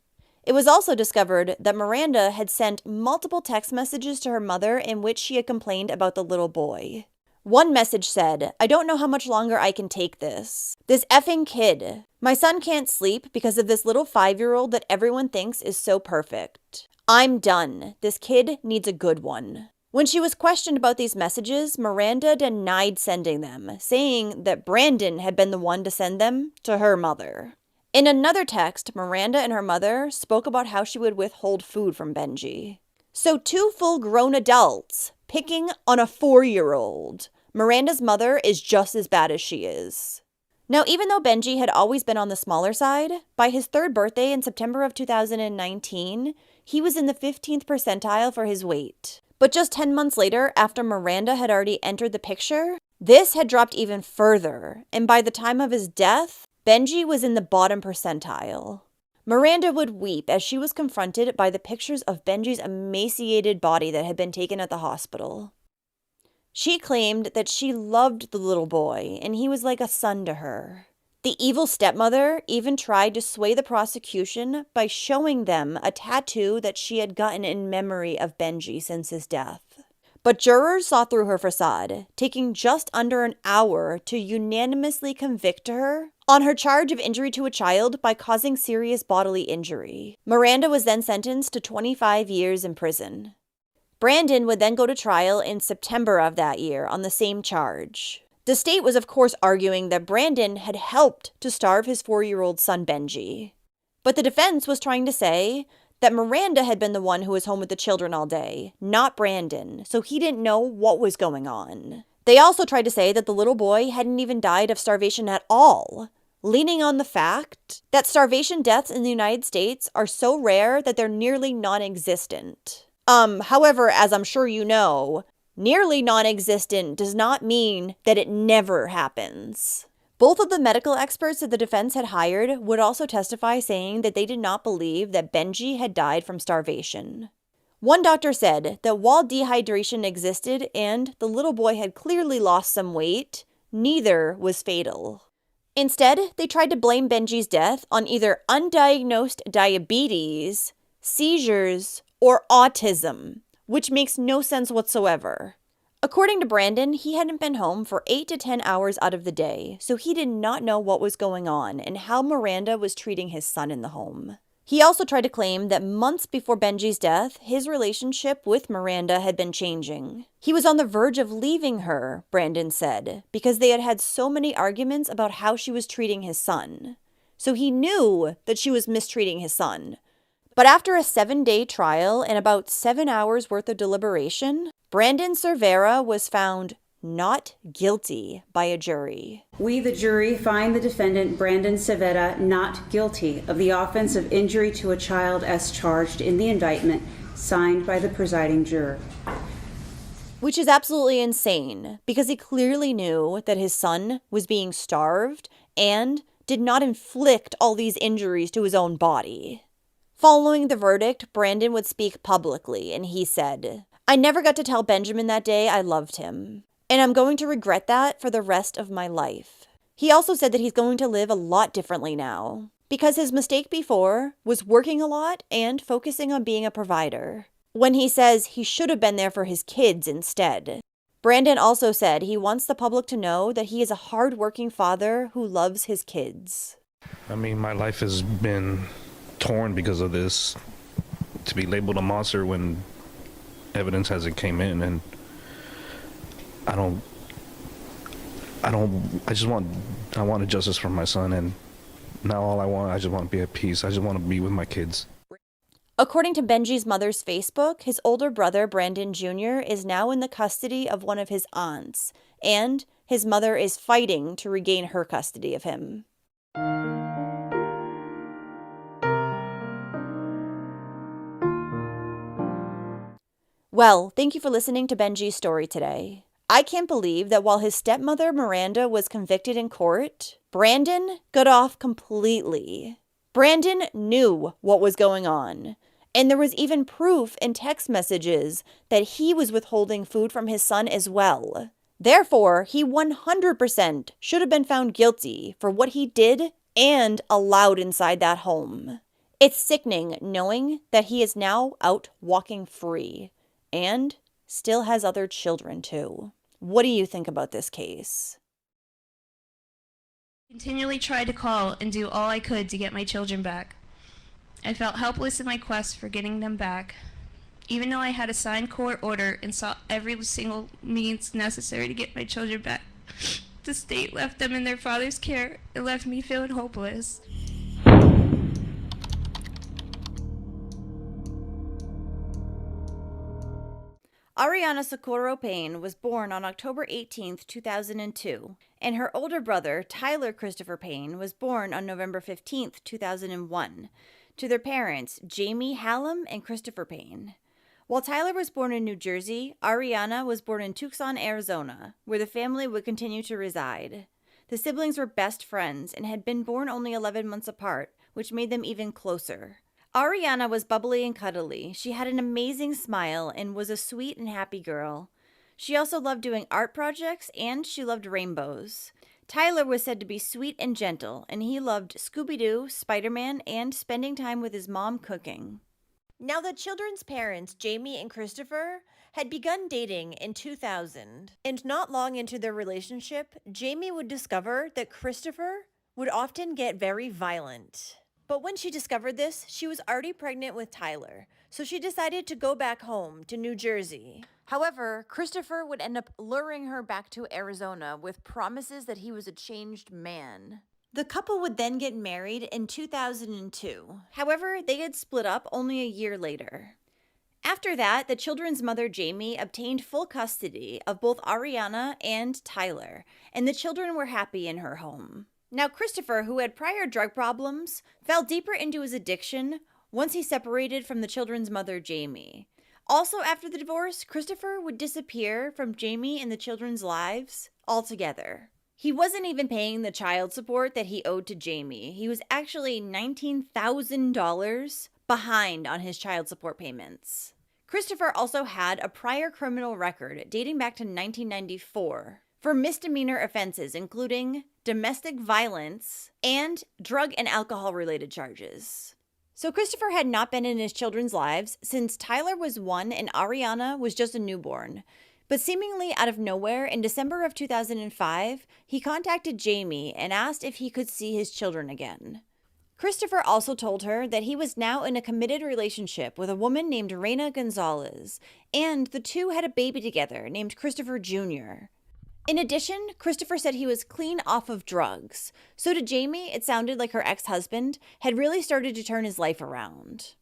It was also discovered that Miranda had sent multiple text messages to her mother in which she had complained about the little boy. One message said, "I don't know how much longer I can take this. This effing kid. My son can't sleep because of this little 5-year-old that everyone thinks is so perfect. I'm done. This kid needs a good one." When she was questioned about these messages, Miranda denied sending them, saying that Brandon had been the one to send them to her mother. In another text, Miranda and her mother spoke about how she would withhold food from Benji. So 2 full-grown adults picking on a 4-year-old. Miranda's mother is just as bad as she is. Now, even though Benji had always been on the smaller side, by his 3rd birthday in September of 2019, he was in the 15th percentile for his weight. But just 10 months later, after Miranda had already entered the picture, this had dropped even further, and by the time of his death, Benji was in the bottom percentile. Miranda would weep as she was confronted by the pictures of Benji's emaciated body that had been taken at the hospital. She claimed that she loved the little boy, and he was like a son to her. The evil stepmother even tried to sway the prosecution by showing them a tattoo that she had gotten in memory of Benji since his death. But jurors saw through her facade, taking just under an hour to unanimously convict her on her charge of injury to a child by causing serious bodily injury. Miranda was then sentenced to 25 years in prison. Brandon would then go to trial in September of that year on the same charge. The state was of course arguing that Brandon had helped to starve his 4-year-old son Benji. But the defense was trying to say that Miranda had been the one who was home with the children all day, not Brandon, so he didn't know what was going on. They also tried to say that the little boy hadn't even died of starvation at all, leaning on the fact that starvation deaths in the United States are so rare that they're nearly non-existent. However, as I'm sure you know, nearly non-existent does not mean that it never happens. Both of the medical experts that the defense had hired would also testify, saying that they did not believe that Benji had died from starvation. One doctor said that while dehydration existed and the little boy had clearly lost some weight, neither was fatal. Instead, they tried to blame Benji's death on either undiagnosed diabetes, seizures, or autism, which makes no sense whatsoever. According to Brandon, he hadn't been home for 8 to 10 hours out of the day, so he did not know what was going on and how Miranda was treating his son in the home. He also tried to claim that months before Benji's death, his relationship with Miranda had been changing. He was on the verge of leaving her, Brandon said, because they had had so many arguments about how she was treating his son. So he knew that she was mistreating his son. But after a 7-day trial and about 7 hours worth of deliberation, Brandon Cervera was found not guilty by a jury. We, the jury, find the defendant Brandon Cervera not guilty of the offense of injury to a child as charged in the indictment signed by the presiding juror. Which is absolutely insane, because he clearly knew that his son was being starved and did not inflict all these injuries to his own body. Following the verdict, Brandon would speak publicly, and he said, "I never got to tell Benjamin that day I loved him, and I'm going to regret that for the rest of my life." He also said that he's going to live a lot differently now, because his mistake before was working a lot and focusing on being a provider, when he says he should have been there for his kids instead. Brandon also said he wants the public to know that he is a hard-working father who loves his kids. I mean, my life has been torn because of this. To be labeled a monster when evidence hasn't came in, and I wanted justice for my son, and now I just want to be at peace. I just want to be with my kids. According to Benji's mother's Facebook, his older brother, Brandon Jr., is now in the custody of one of his aunts, and his mother is fighting to regain her custody of him. Well, thank you for listening to Benji's story today. I can't believe that while his stepmother, Miranda, was convicted in court, Brandon got off completely. Brandon knew what was going on, and there was even proof in text messages that he was withholding food from his son as well. Therefore, he 100% should have been found guilty for what he did and allowed inside that home. It's sickening knowing that he is now out walking free and still has other children too. What do you think about this case? Continually tried to call and do all I could to get my children back. I felt helpless in my quest for getting them back. Even though I had a signed court order and sought every single means necessary to get my children back, the state left them in their father's care and left me feeling hopeless. Ariana Socorro Payne was born on October 18, 2002, and her older brother, Tyler Christopher Payne, was born on November 15, 2001, to their parents, Jamie Hallam and Christopher Payne. While Tyler was born in New Jersey, Ariana was born in Tucson, Arizona, where the family would continue to reside. The siblings were best friends and had been born only 11 months apart, which made them even closer. Ariana was bubbly and cuddly. She had an amazing smile and was a sweet and happy girl. She also loved doing art projects and she loved rainbows. Tyler was said to be sweet and gentle, and he loved Scooby-Doo, Spider-Man, and spending time with his mom cooking. Now, the children's parents, Jamie and Christopher, had begun dating in 2000, and not long into their relationship, Jamie would discover that Christopher would often get very violent. But when she discovered this, she was already pregnant with Tyler, so she decided to go back home to New Jersey. However, Christopher would end up luring her back to Arizona with promises that he was a changed man. The couple would then get married in 2002. However, they had split up only a year later. After that, the children's mother, Jamie, obtained full custody of both Ariana and Tyler, and the children were happy in her home. Now, Christopher, who had prior drug problems, fell deeper into his addiction once he separated from the children's mother, Jamie. Also, after the divorce, Christopher would disappear from Jamie and the children's lives altogether. He wasn't even paying the child support that he owed to Jamie. He was actually $19,000 behind on his child support payments. Christopher also had a prior criminal record dating back to 1994 for misdemeanor offenses, including domestic violence and drug and alcohol-related charges. So Christopher had not been in his children's lives since Tyler was 1 and Ariana was just a newborn. But seemingly out of nowhere, in December of 2005, he contacted Jamie and asked if he could see his children again. Christopher also told her that he was now in a committed relationship with a woman named Reina Gonzalez, and the two had a baby together named Christopher Jr. In addition, Christopher said he was clean off of drugs. So to Jamie, it sounded like her ex-husband had really started to turn his life around.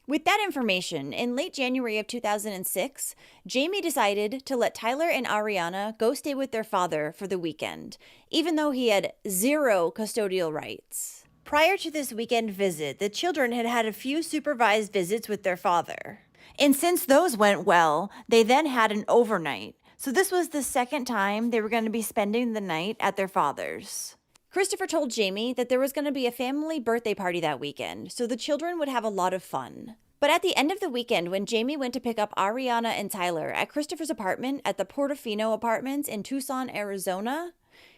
With that information, in late January of 2006, Jamie decided to let Tyler and Ariana go stay with their father for the weekend, even though he had zero custodial rights. Prior to this weekend visit, the children had had a few supervised visits with their father. And since those went well, they then had an overnight. So this was the second time they were going to be spending the night at their father's. Christopher told Jamie that there was going to be a family birthday party that weekend, so the children would have a lot of fun. But at the end of the weekend, when Jamie went to pick up Ariana and Tyler at Christopher's apartment at the Portofino Apartments in Tucson, Arizona,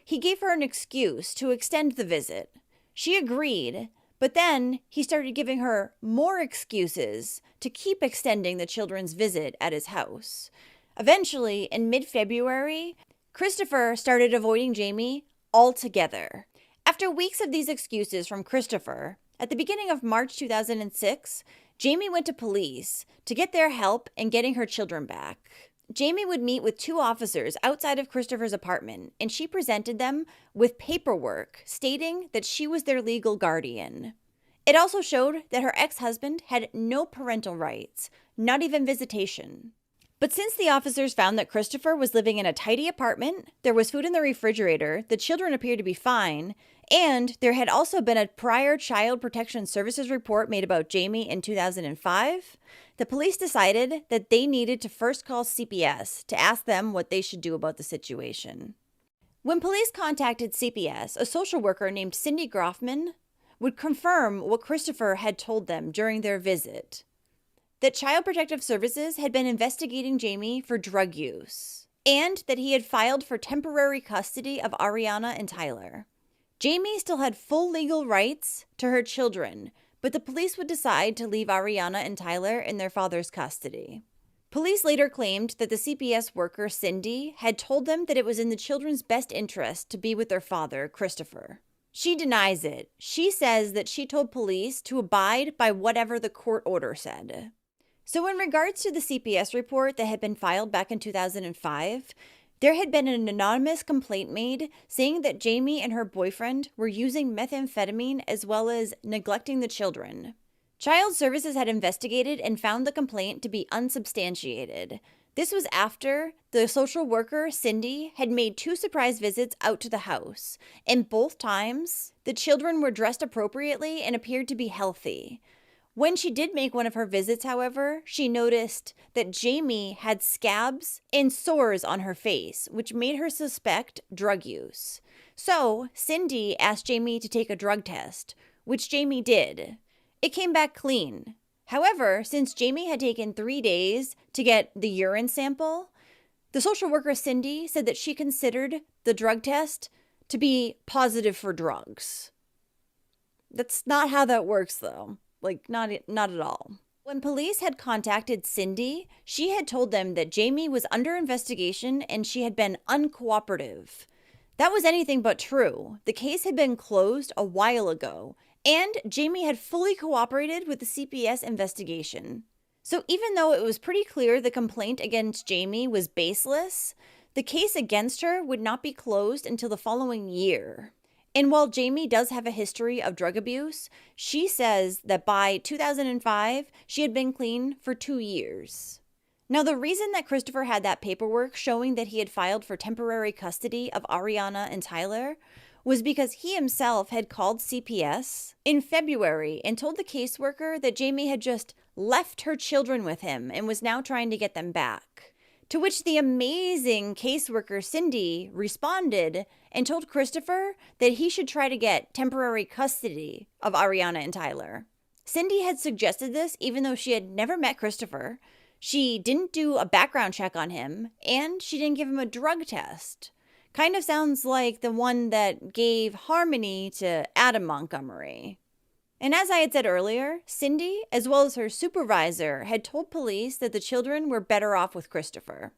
he gave her an excuse to extend the visit. She agreed, but then he started giving her more excuses to keep extending the children's visit at his house. Eventually, in mid-February, Christopher started avoiding Jamie altogether. After weeks of these excuses from Christopher, at the beginning of March 2006, Jamie went to police to get their help in getting her children back. Jamie would meet with 2 officers outside of Christopher's apartment, and she presented them with paperwork stating that she was their legal guardian. It also showed that her ex-husband had no parental rights, not even visitation. But since the officers found that Christopher was living in a tidy apartment, there was food in the refrigerator, the children appeared to be fine, and there had also been a prior Child Protection Services report made about Jamie in 2005, the police decided that they needed to first call CPS to ask them what they should do about the situation. When police contacted CPS, a social worker named Cindy Groffman would confirm what Christopher had told them during their visit, that Child Protective Services had been investigating Jamie for drug use, and that he had filed for temporary custody of Ariana and Tyler. Jamie still had full legal rights to her children, but the police would decide to leave Ariana and Tyler in their father's custody. Police later claimed that the CPS worker, Cindy, had told them that it was in the children's best interest to be with their father, Christopher. She denies it. She says that she told police to abide by whatever the court order said. So in regards to the CPS report that had been filed back in 2005, there had been an anonymous complaint made saying that Jamie and her boyfriend were using methamphetamine as well as neglecting the children. Child Services had investigated and found the complaint to be unsubstantiated. This was after the social worker, Cindy, had made 2 surprise visits out to the house, and both times, the children were dressed appropriately and appeared to be healthy. When she did make one of her visits, however, she noticed that Jamie had scabs and sores on her face, which made her suspect drug use. So, Cindy asked Jamie to take a drug test, which Jamie did. It came back clean. However, since Jamie had taken 3 days to get the urine sample, the social worker Cindy said that she considered the drug test to be positive for drugs. That's not how that works, though. Not at all. When police had contacted Cindy, she had told them that Jamie was under investigation and she had been uncooperative. That was anything but true. The case had been closed a while ago, and Jamie had fully cooperated with the CPS investigation. So even though it was pretty clear the complaint against Jamie was baseless, the case against her would not be closed until the following year. And while Jamie does have a history of drug abuse, she says that by 2005, she had been clean for 2 years. Now, the reason that Christopher had that paperwork showing that he had filed for temporary custody of Ariana and Tyler was because he himself had called CPS in February and told the caseworker that Jamie had just left her children with him and was now trying to get them back. To which the amazing caseworker Cindy responded and told Christopher that he should try to get temporary custody of Ariana and Tyler. Cindy had suggested this even though she had never met Christopher. She didn't do a background check on him, and she didn't give him a drug test. Kind of sounds like the one that gave Harmony to Adam Montgomery. And as I had said earlier, Cindy, as well as her supervisor, had told police that the children were better off with Christopher.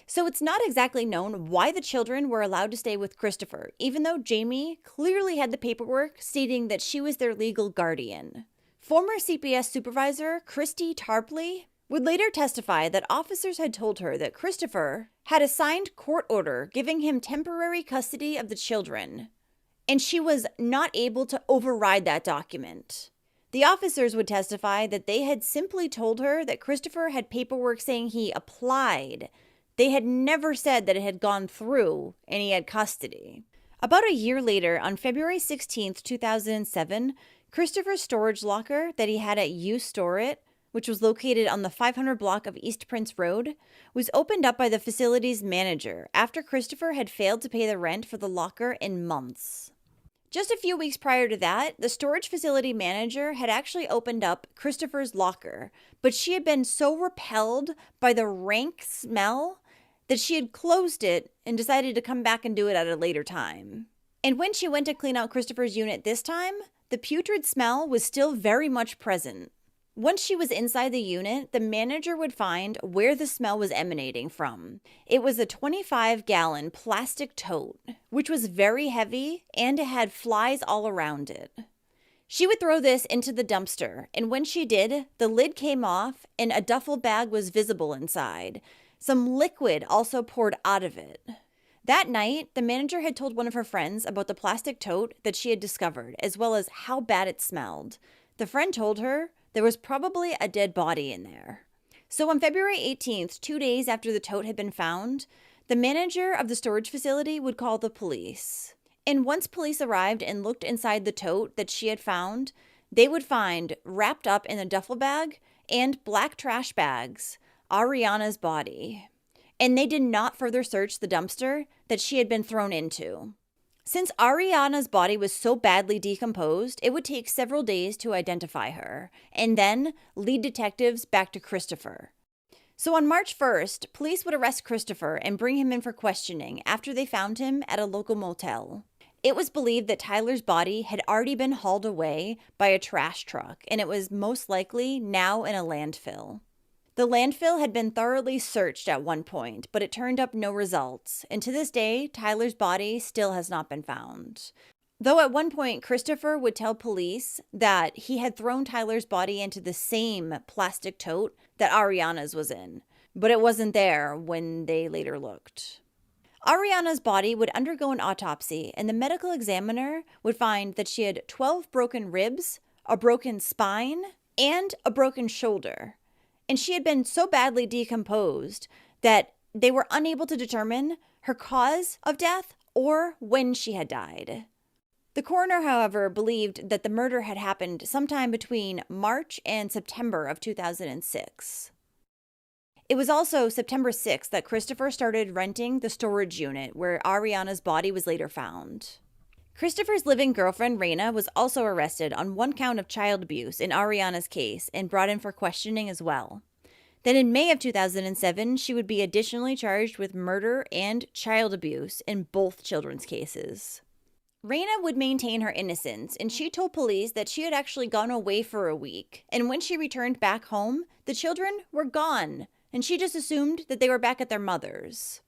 So it's not exactly known why the children were allowed to stay with Christopher, even though Jamie clearly had the paperwork stating that she was their legal guardian. Former CPS supervisor Christy Tarpley would later testify that officers had told her that Christopher had a signed court order giving him temporary custody of the children, and she was not able to override that document. The officers would testify that they had simply told her that Christopher had paperwork saying he applied. They had never said that it had gone through and he had custody. About a year later, on February 16th, 2007, Christopher's storage locker that he had at You Store It, which was located on the 500 block of East Prince Road, was opened up by the facility's manager after Christopher had failed to pay the rent for the locker in months. Just a few weeks prior to that, the storage facility manager had actually opened up Christopher's locker, but she had been so repelled by the rank smell that she had closed it and decided to come back and do it at a later time. And when she went to clean out Christopher's unit this time, the putrid smell was still very much present. Once she was inside the unit, the manager would find where the smell was emanating from. It was a 25-gallon plastic tote, which was very heavy and it had flies all around it. She would throw this into the dumpster, and when she did, the lid came off and a duffel bag was visible inside. Some liquid also poured out of it. That night, the manager had told one of her friends about the plastic tote that she had discovered, as well as how bad it smelled. The friend told her there was probably a dead body in there. So on February 18th, 2 days after the tote had been found, the manager of the storage facility would call the police. And once police arrived and looked inside the tote that she had found, they would find, wrapped up in a duffel bag and black trash bags, Ariana's body. And they did not further search the dumpster that she had been thrown into. Since Ariana's body was so badly decomposed, it would take several days to identify her, and then lead detectives back to Christopher. So on March 1st, police would arrest Christopher and bring him in for questioning after they found him at a local motel. It was believed that Tyler's body had already been hauled away by a trash truck, and it was most likely now in a landfill. The landfill had been thoroughly searched at one point, but it turned up no results, and to this day, Tyler's body still has not been found. Though at one point, Christopher would tell police that he had thrown Tyler's body into the same plastic tote that Ariana's was in, but it wasn't there when they later looked. Ariana's body would undergo an autopsy, and the medical examiner would find that she had 12 broken ribs, a broken spine, and a broken shoulder. And she had been so badly decomposed that they were unable to determine her cause of death or when she had died. The coroner, however, believed that the murder had happened sometime between March and September of 2006. It was also September 6th that Christopher started renting the storage unit where Ariana's body was later found. Christopher's living girlfriend, Raina, was also arrested on one count of child abuse in Ariana's case and brought in for questioning as well. Then in May of 2007, she would be additionally charged with murder and child abuse in both children's cases. Raina would maintain her innocence, and she told police that she had actually gone away for a week, and when she returned back home, the children were gone, and she just assumed that they were back at their mother's.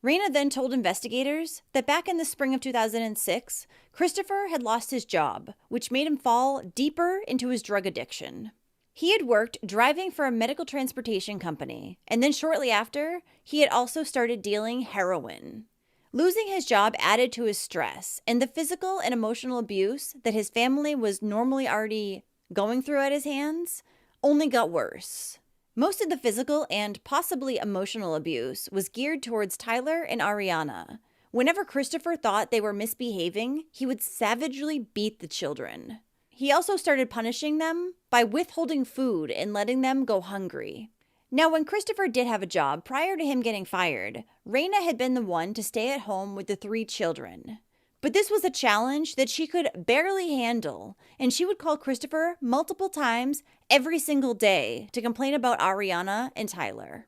Raina then told investigators that back in the spring of 2006, Christopher had lost his job, which made him fall deeper into his drug addiction. He had worked driving for a medical transportation company, and then shortly after, he had also started dealing heroin. Losing his job added to his stress, and the physical and emotional abuse that his family was normally already going through at his hands only got worse. Most of the physical and possibly emotional abuse was geared towards Tyler and Ariana, Whenever Christopher thought they were misbehaving, he would savagely beat the children. He also started punishing them by withholding food and letting them go hungry. Now, when Christopher did have a job prior to him getting fired, Raina had been the one to stay at home with the 3 children. But this was a challenge that she could barely handle, and she would call Christopher multiple times every single day to complain about Ariana and Tyler.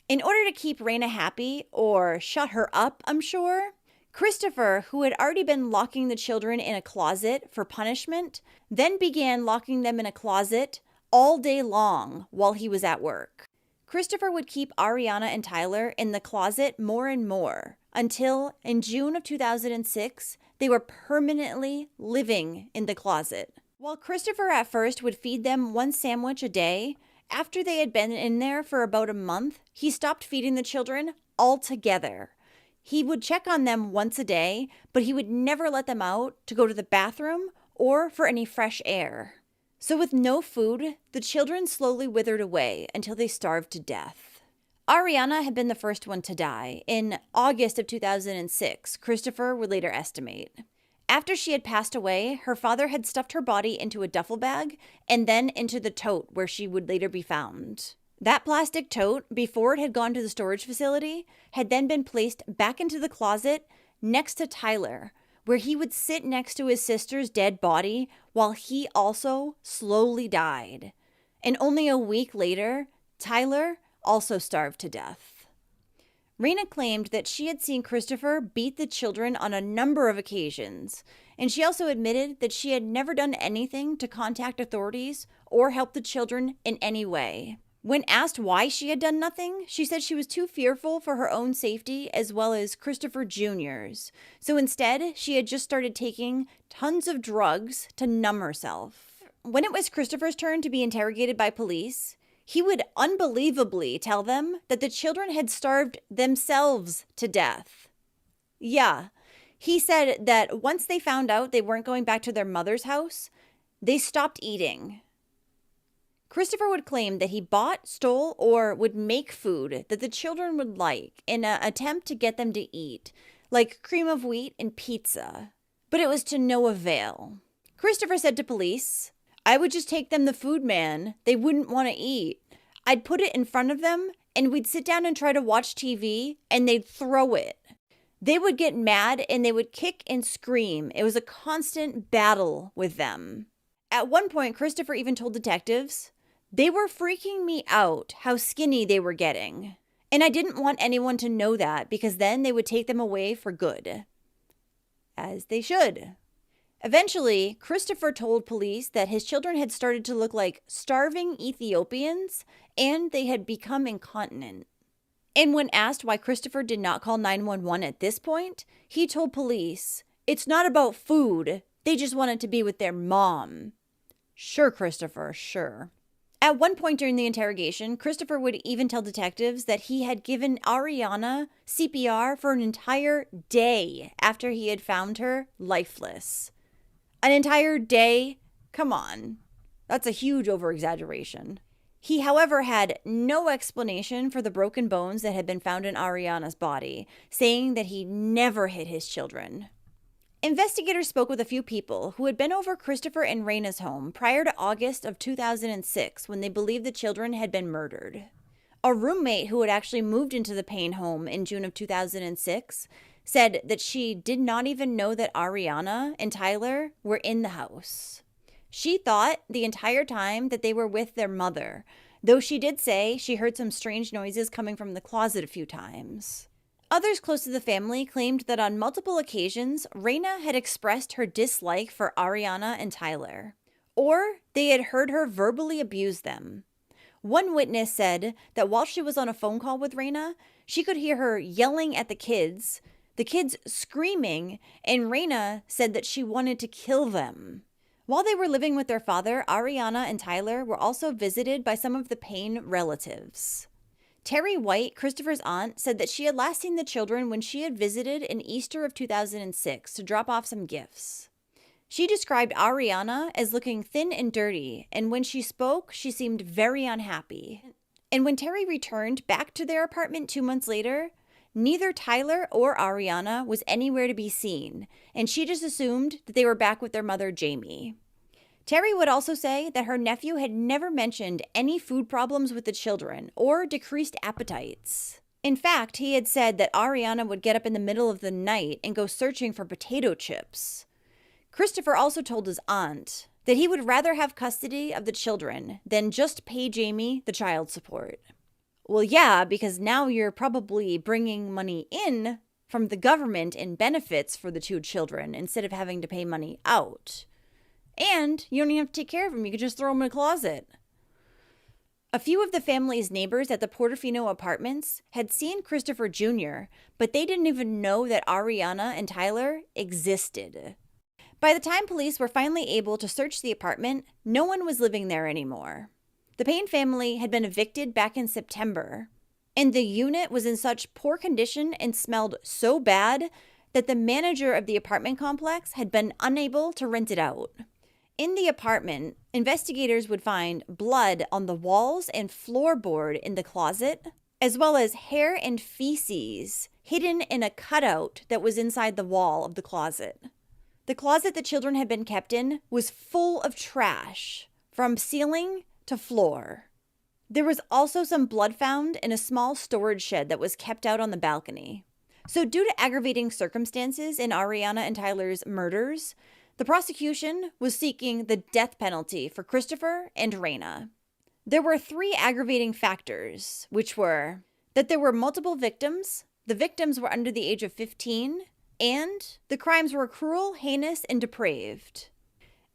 In order to keep Raina happy, or shut her up, I'm sure, Christopher, who had already been locking the children in a closet for punishment, then began locking them in a closet all day long while he was at work. Christopher would keep Ariana and Tyler in the closet more and more, until in June of 2006, they were permanently living in the closet. While Christopher at first would feed them 1 sandwich a day, after they had been in there for about a month, he stopped feeding the children altogether. He would check on them once a day, but he would never let them out to go to the bathroom or for any fresh air. So with no food, the children slowly withered away until they starved to death. Ariana had been the first one to die in August of 2006, Christopher would later estimate. After she had passed away, her father had stuffed her body into a duffel bag and then into the tote where she would later be found. That plastic tote, before it had gone to the storage facility, had then been placed back into the closet next to Tyler, where he would sit next to his sister's dead body while he also slowly died. And only a week later, Tyler also starved to death. Raina claimed that she had seen Christopher beat the children on a number of occasions, and she also admitted that she had never done anything to contact authorities or help the children in any way. When asked why she had done nothing, she said she was too fearful for her own safety as well as Christopher Jr.'s. So instead, she had just started taking tons of drugs to numb herself. When it was Christopher's turn to be interrogated by police, he would unbelievably tell them that the children had starved themselves to death. Yeah, he said that once they found out they weren't going back to their mother's house, they stopped eating. Christopher would claim that he bought, stole, or would make food that the children would like in an attempt to get them to eat, like cream of wheat and pizza. But it was to no avail. Christopher said to police, "I would just take them the food, man. They wouldn't want to eat. I'd put it in front of them, and we'd sit down and try to watch TV, and they'd throw it. They would get mad, and they would kick and scream. It was a constant battle with them." At one point, Christopher even told detectives, "They were freaking me out how skinny they were getting. And I didn't want anyone to know that because then they would take them away for good." As they should. Eventually, Christopher told police that his children had started to look like starving Ethiopians and they had become incontinent. And when asked why Christopher did not call 911 at this point, he told police, "It's not about food. They just wanted to be with their mom." Sure, Christopher, sure. At one point during the interrogation, Christopher would even tell detectives that he had given Ariana CPR for an entire day after he had found her lifeless. An entire day? Come on. That's a huge over-exaggeration. He, however, had no explanation for the broken bones that had been found in Ariana's body, saying that he never hit his children. Investigators spoke with a few people who had been over Christopher and Raina's home prior to August of 2006 when they believed the children had been murdered. A roommate who had actually moved into the Payne home in June of 2006 said that she did not even know that Ariana and Tyler were in the house. She thought the entire time that they were with their mother, though she did say she heard some strange noises coming from the closet a few times. Others close to the family claimed that on multiple occasions, Raina had expressed her dislike for Ariana and Tyler, or they had heard her verbally abuse them. One witness said that while she was on a phone call with Raina, she could hear her yelling at the kids screaming, and Raina said that she wanted to kill them. While they were living with their father, Ariana and Tyler were also visited by some of the Payne relatives. Terry White, Christopher's aunt, said that she had last seen the children when she had visited in Easter of 2006 to drop off some gifts. She described Ariana as looking thin and dirty, and when she spoke, she seemed very unhappy. And when Terry returned back to their apartment 2 months later, neither Tyler or Ariana was anywhere to be seen, and she just assumed that they were back with their mother, Jamie. Terry would also say that her nephew had never mentioned any food problems with the children or decreased appetites. In fact, he had said that Ariana would get up in the middle of the night and go searching for potato chips. Christopher also told his aunt that he would rather have custody of the children than just pay Jamie the child support. Well, yeah, because now you're probably bringing money in from the government in benefits for the two children instead of having to pay money out. And you don't even have to take care of them. You can just throw them in a closet. A few of the family's neighbors at the Portofino apartments had seen Christopher Jr., but they didn't even know that Ariana and Tyler existed. By the time police were finally able to search the apartment, no one was living there anymore. The Payne family had been evicted back in September, and the unit was in such poor condition and smelled so bad that the manager of the apartment complex had been unable to rent it out. In the apartment, investigators would find blood on the walls and floorboard in the closet, as well as hair and feces hidden in a cutout that was inside the wall of the closet. The closet the children had been kept in was full of trash, from ceiling to floor. There was also some blood found in a small storage shed that was kept out on the balcony. So due to aggravating circumstances in Ariana and Tyler's murders, the prosecution was seeking the death penalty for Christopher and Raina. There were 3 aggravating factors, which were that there were multiple victims, the victims were under the age of 15, and the crimes were cruel, heinous, and depraved.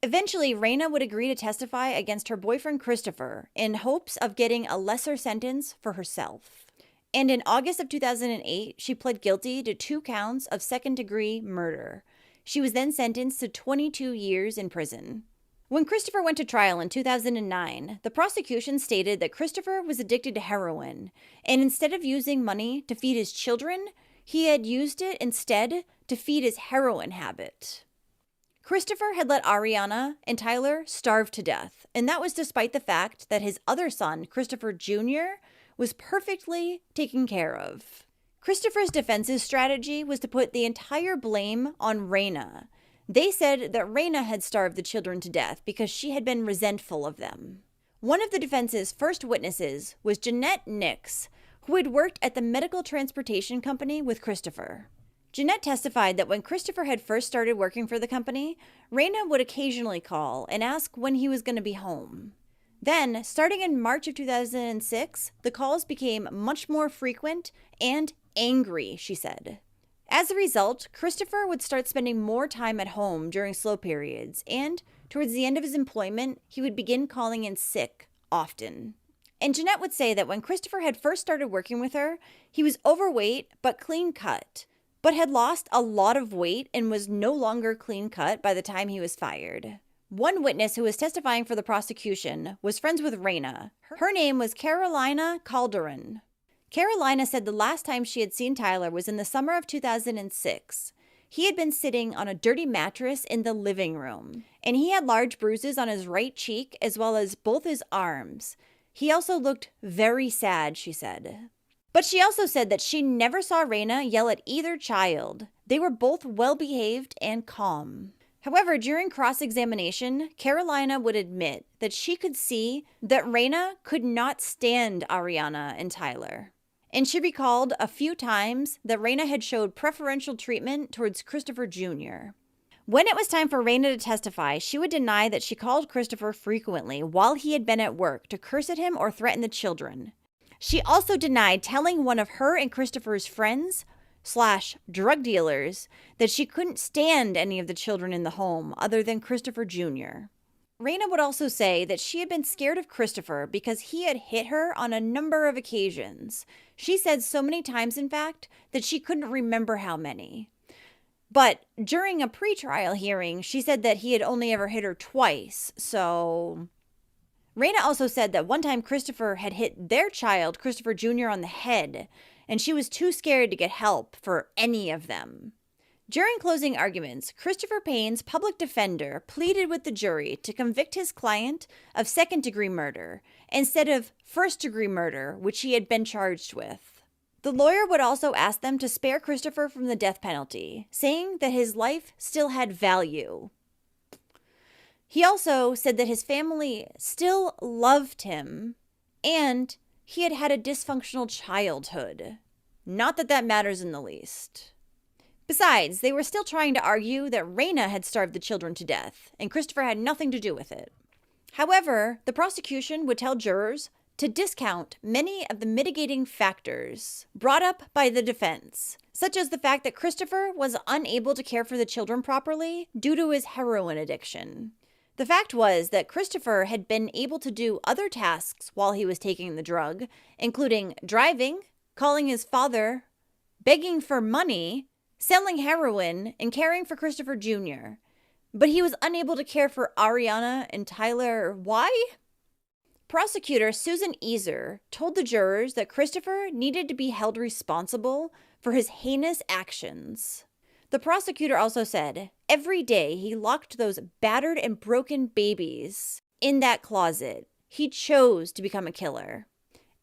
Eventually, Raina would agree to testify against her boyfriend Christopher in hopes of getting a lesser sentence for herself. And in August of 2008, she pled guilty to 2 counts of second-degree murder. She was then sentenced to 22 years in prison. When Christopher went to trial in 2009, the prosecution stated that Christopher was addicted to heroin, and instead of using money to feed his children, he had used it instead to feed his heroin habit. Christopher had let Ariana and Tyler starve to death, and that was despite the fact that his other son, Christopher Jr., was perfectly taken care of. Christopher's defense's strategy was to put the entire blame on Raina. They said that Raina had starved the children to death because she had been resentful of them. One of the defense's first witnesses was Jeanette Nix, who had worked at the medical transportation company with Christopher. Jeanette testified that when Christopher had first started working for the company, Raina would occasionally call and ask when he was going to be home. Then, starting in March of 2006, the calls became much more frequent and angry, she said. As a result, Christopher would start spending more time at home during slow periods, and towards the end of his employment, he would begin calling in sick often. And Jeanette would say that when Christopher had first started working with her, he was overweight but clean cut, but had lost a lot of weight and was no longer clean cut by the time he was fired. One witness who was testifying for the prosecution was friends with Raina. Her name was Carolina Calderon. Carolina said the last time she had seen Tyler was in the summer of 2006. He had been sitting on a dirty mattress in the living room, and he had large bruises on his right cheek as well as both his arms. He also looked very sad, she said. But she also said that she never saw Raina yell at either child. They were both well-behaved and calm. However, during cross-examination, Carolina would admit that she could see that Raina could not stand Ariana and Tyler. And she recalled a few times that Raina had showed preferential treatment towards Christopher Jr. When it was time for Raina to testify, she would deny that she called Christopher frequently while he had been at work to curse at him or threaten the children. She also denied telling one of her and Christopher's friends / drug dealers that she couldn't stand any of the children in the home other than Christopher Jr. Raina would also say that she had been scared of Christopher because he had hit her on a number of occasions. She said so many times, in fact, that she couldn't remember how many. But during a pretrial hearing, she said that he had only ever hit her twice, so... Raina also said that one time Christopher had hit their child, Christopher Jr., on the head, and she was too scared to get help for any of them. During closing arguments, Christopher Payne's public defender pleaded with the jury to convict his client of second-degree murder instead of first-degree murder, which he had been charged with. The lawyer would also ask them to spare Christopher from the death penalty, saying that his life still had value. He also said that his family still loved him and he had had a dysfunctional childhood. Not that that matters in the least. Besides, they were still trying to argue that Raina had starved the children to death and Christopher had nothing to do with it. However, the prosecution would tell jurors to discount many of the mitigating factors brought up by the defense, such as the fact that Christopher was unable to care for the children properly due to his heroin addiction. The fact was that Christopher had been able to do other tasks while he was taking the drug, including driving, calling his father, begging for money, selling heroin, and caring for Christopher Jr. But he was unable to care for Ariana and Tyler. Why? Prosecutor Susan Easer told the jurors that Christopher needed to be held responsible for his heinous actions. The prosecutor also said every day he locked those battered and broken babies in that closet. He chose to become a killer.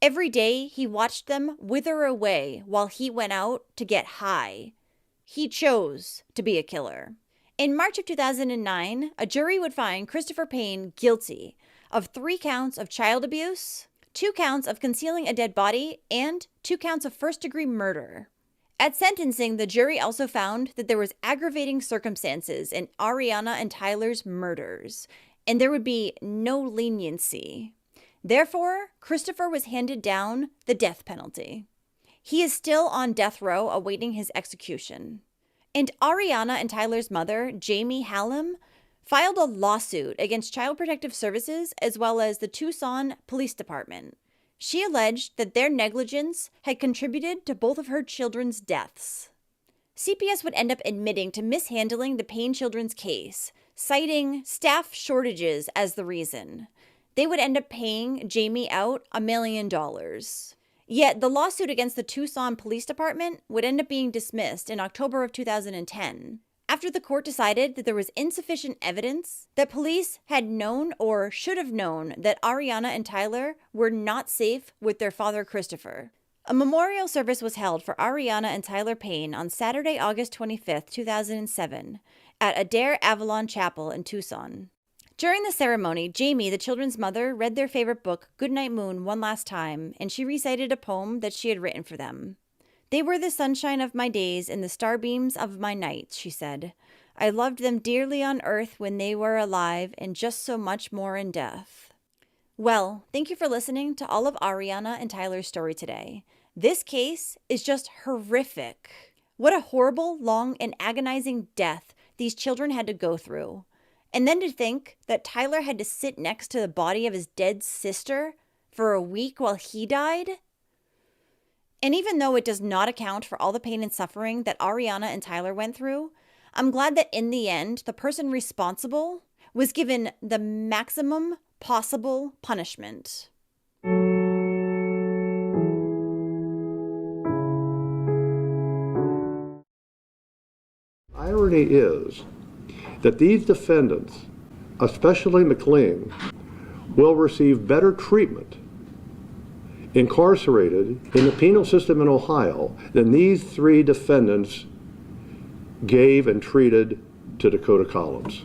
Every day he watched them wither away while he went out to get high. He chose to be a killer. In March of 2009, a jury would find Christopher Payne guilty of 3 counts of child abuse, 2 counts of concealing a dead body, and 2 counts of first-degree murder. At sentencing, the jury also found that there was aggravating circumstances in Ariana and Tyler's murders, and there would be no leniency. Therefore, Christopher was handed down the death penalty. He is still on death row awaiting his execution. And Ariana and Tyler's mother, Jamie Hallam, filed a lawsuit against Child Protective Services as well as the Tucson Police Department. She alleged that their negligence had contributed to both of her children's deaths. CPS would end up admitting to mishandling the Payne children's case, citing staff shortages as the reason. They would end up paying Jamie out $1 million. Yet the lawsuit against the Tucson Police Department would end up being dismissed in October of 2010, after the court decided that there was insufficient evidence that police had known or should have known that Ariana and Tyler were not safe with their father Christopher. A memorial service was held for Ariana and Tyler Payne on Saturday, August 25, 2007, at Adair Avalon Chapel in Tucson. During the ceremony, Jamie, the children's mother, read their favorite book, Goodnight Moon, one last time, and she recited a poem that she had written for them. "They were the sunshine of my days and the starbeams of my nights," she said. "I loved them dearly on earth when they were alive and just so much more in death." Well, thank you for listening to all of Ariana and Tyler's story today. This case is just horrific. What a horrible, long, and agonizing death these children had to go through. And then to think that Tyler had to sit next to the body of his dead sister for a week while he died. And even though it does not account for all the pain and suffering that Ariana and Tyler went through, I'm glad that in the end, the person responsible was given the maximum possible punishment. Irony is that these defendants, especially McLean, will receive better treatment incarcerated in the penal system in Ohio than these 3 defendants gave and treated to Dakota Collins.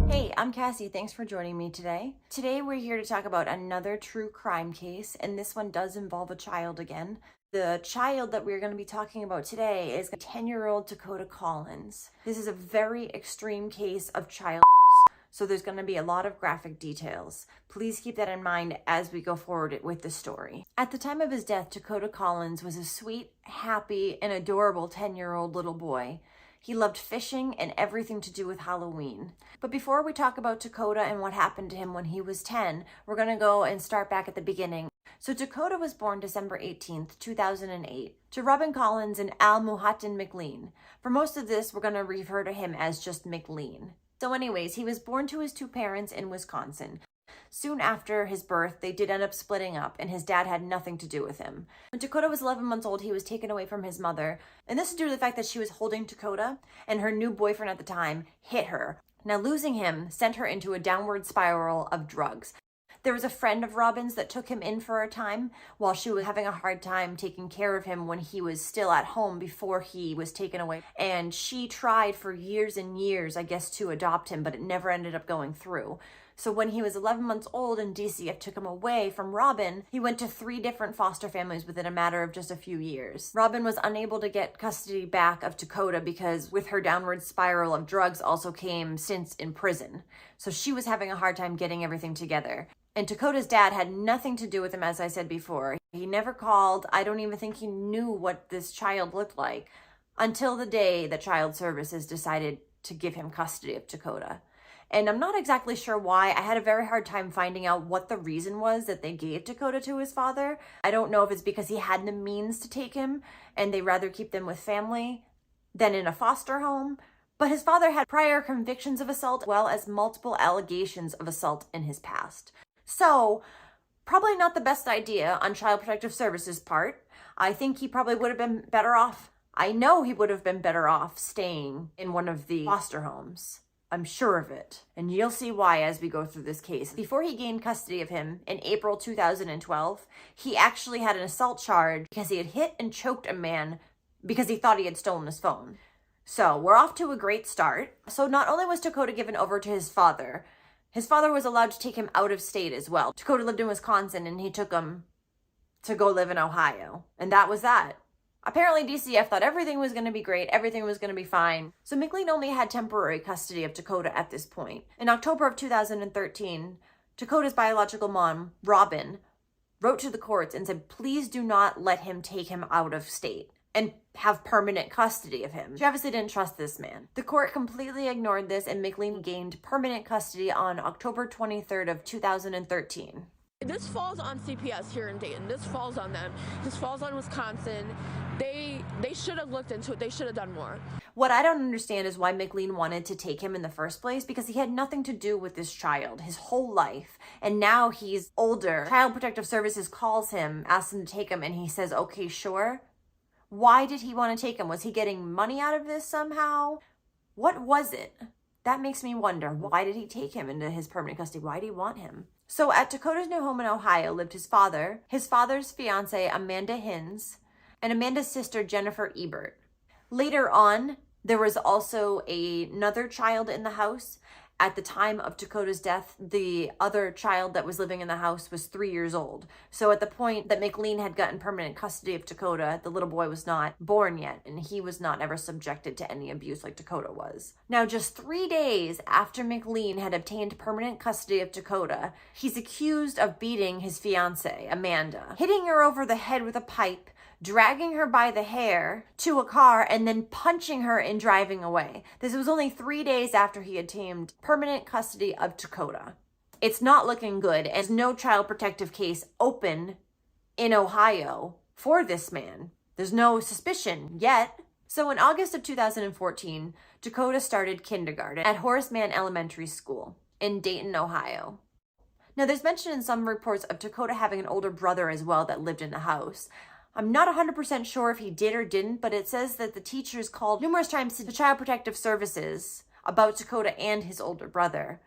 Hey, I'm Cassie. Thanks for joining me today. Today we're here to talk about another true crime case, and this one does involve a child again. The child that we're going to be talking about today is 10-year-old Dakota Collins. This is a very extreme case of child, so there's going to be a lot of graphic details. Please keep that in mind as we go forward with the story. At the time of his death, Dakota Collins was a sweet, happy, and adorable 10-year-old little boy. He loved fishing and everything to do with Halloween. But before we talk about Dakota and what happened to him when he was 10, we're going to go and start back at the beginning. So Dakota was born December 18th, 2008, to Robin Collins and Al Muhattin McLean. For most of this, we're going to refer to him as just McLean. So anyways, he was born to his 2 parents in Wisconsin. Soon after his birth, they did end up splitting up, and his dad had nothing to do with him. When Dakota was 11 months old, he was taken away from his mother, and this is due to the fact that she was holding Dakota, and her new boyfriend at the time hit her. Now, losing him sent her into a downward spiral of drugs. There was a friend of Robin's that took him in for a time while she was having a hard time taking care of him when he was still at home before he was taken away. And she tried for years and years, I guess, to adopt him, but it never ended up going through. So when he was 11 months old and DCF took him away from Robin, he went to 3 different foster families within a matter of just a few years. Robin was unable to get custody back of Dakota because with her downward spiral of drugs also came stints in prison. So she was having a hard time getting everything together. And Dakota's dad had nothing to do with him, as I said before. He never called. I don't even think he knew what this child looked like until the day that Child Services decided to give him custody of Dakota. And I'm not exactly sure why. I had a very hard time finding out what the reason was that they gave Dakota to his father. I don't know if it's because he had the means to take him and they rather keep them with family than in a foster home. But his father had prior convictions of assault as well as multiple allegations of assault in his past. So, probably not the best idea on Child Protective Services' part. I think he probably would have been better off. I know he would have been better off staying in one of the foster homes. I'm sure of it. And you'll see why as we go through this case. Before he gained custody of him in April 2012, he actually had an assault charge because he had hit and choked a man because he thought he had stolen his phone. So we're off to a great start. So not only was Dakota given over to his father was allowed to take him out of state as well. Dakota lived in Wisconsin and he took him to go live in Ohio. And that was that. Apparently DCF thought everything was going to be great, everything was going to be fine. So McLean only had temporary custody of Dakota at this point. In October of 2013, Dakota's biological mom, Robin, wrote to the courts and said, please do not let him take him out of state and have permanent custody of him. She obviously didn't trust this man. The court completely ignored this and McLean gained permanent custody on October 23rd of 2013. This falls on CPS here in Dayton. This falls on them. This falls on Wisconsin. They should have looked into it. They should have done more. What I don't understand is why McLean wanted to take him in the first place, because he had nothing to do with this child his whole life. And now he's older. Child Protective Services calls him, asks him to take him, and he says, okay, sure. Why did he want to take him? Was he getting money out of this somehow? What was it? That makes me wonder, why did he take him into his permanent custody? Why did he want him? So at Dakota's new home in Ohio lived his father's fiance, Amanda Hins, and Amanda's sister, Jennifer Ebert. Later on, there was also another child in the house. At the time of Dakota's death, the other child that was living in the house was 3 years old. So at the point that McLean had gotten permanent custody of Dakota, the little boy was not born yet, and he was not ever subjected to any abuse like Dakota was. Now, just 3 days after McLean had obtained permanent custody of Dakota, he's accused of beating his fiancée, Amanda, hitting her over the head with a pipe, dragging her by the hair to a car, and then punching her and driving away. This was only 3 days after he obtained permanent custody of Dakota. It's not looking good, and there's no child protective case open in Ohio for this man. There's no suspicion yet. So in August of 2014, Dakota started kindergarten at Horace Mann Elementary School in Dayton, Ohio. Now, there's mention in some reports of Dakota having an older brother as well that lived in the house. I'm not 100% sure if he did or didn't, but it says that the teachers called numerous times to Child Protective Services about Dakota and his older brother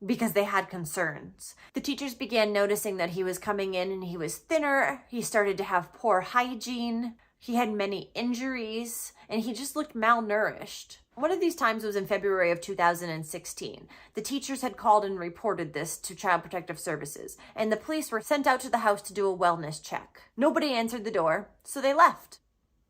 because they had concerns. The teachers began noticing that he was coming in and he was thinner, he started to have poor hygiene, he had many injuries, and he just looked malnourished. One of these times was in February of 2016. The teachers had called and reported this to Child Protective Services, and the police were sent out to the house to do a wellness check. Nobody answered the door, so they left.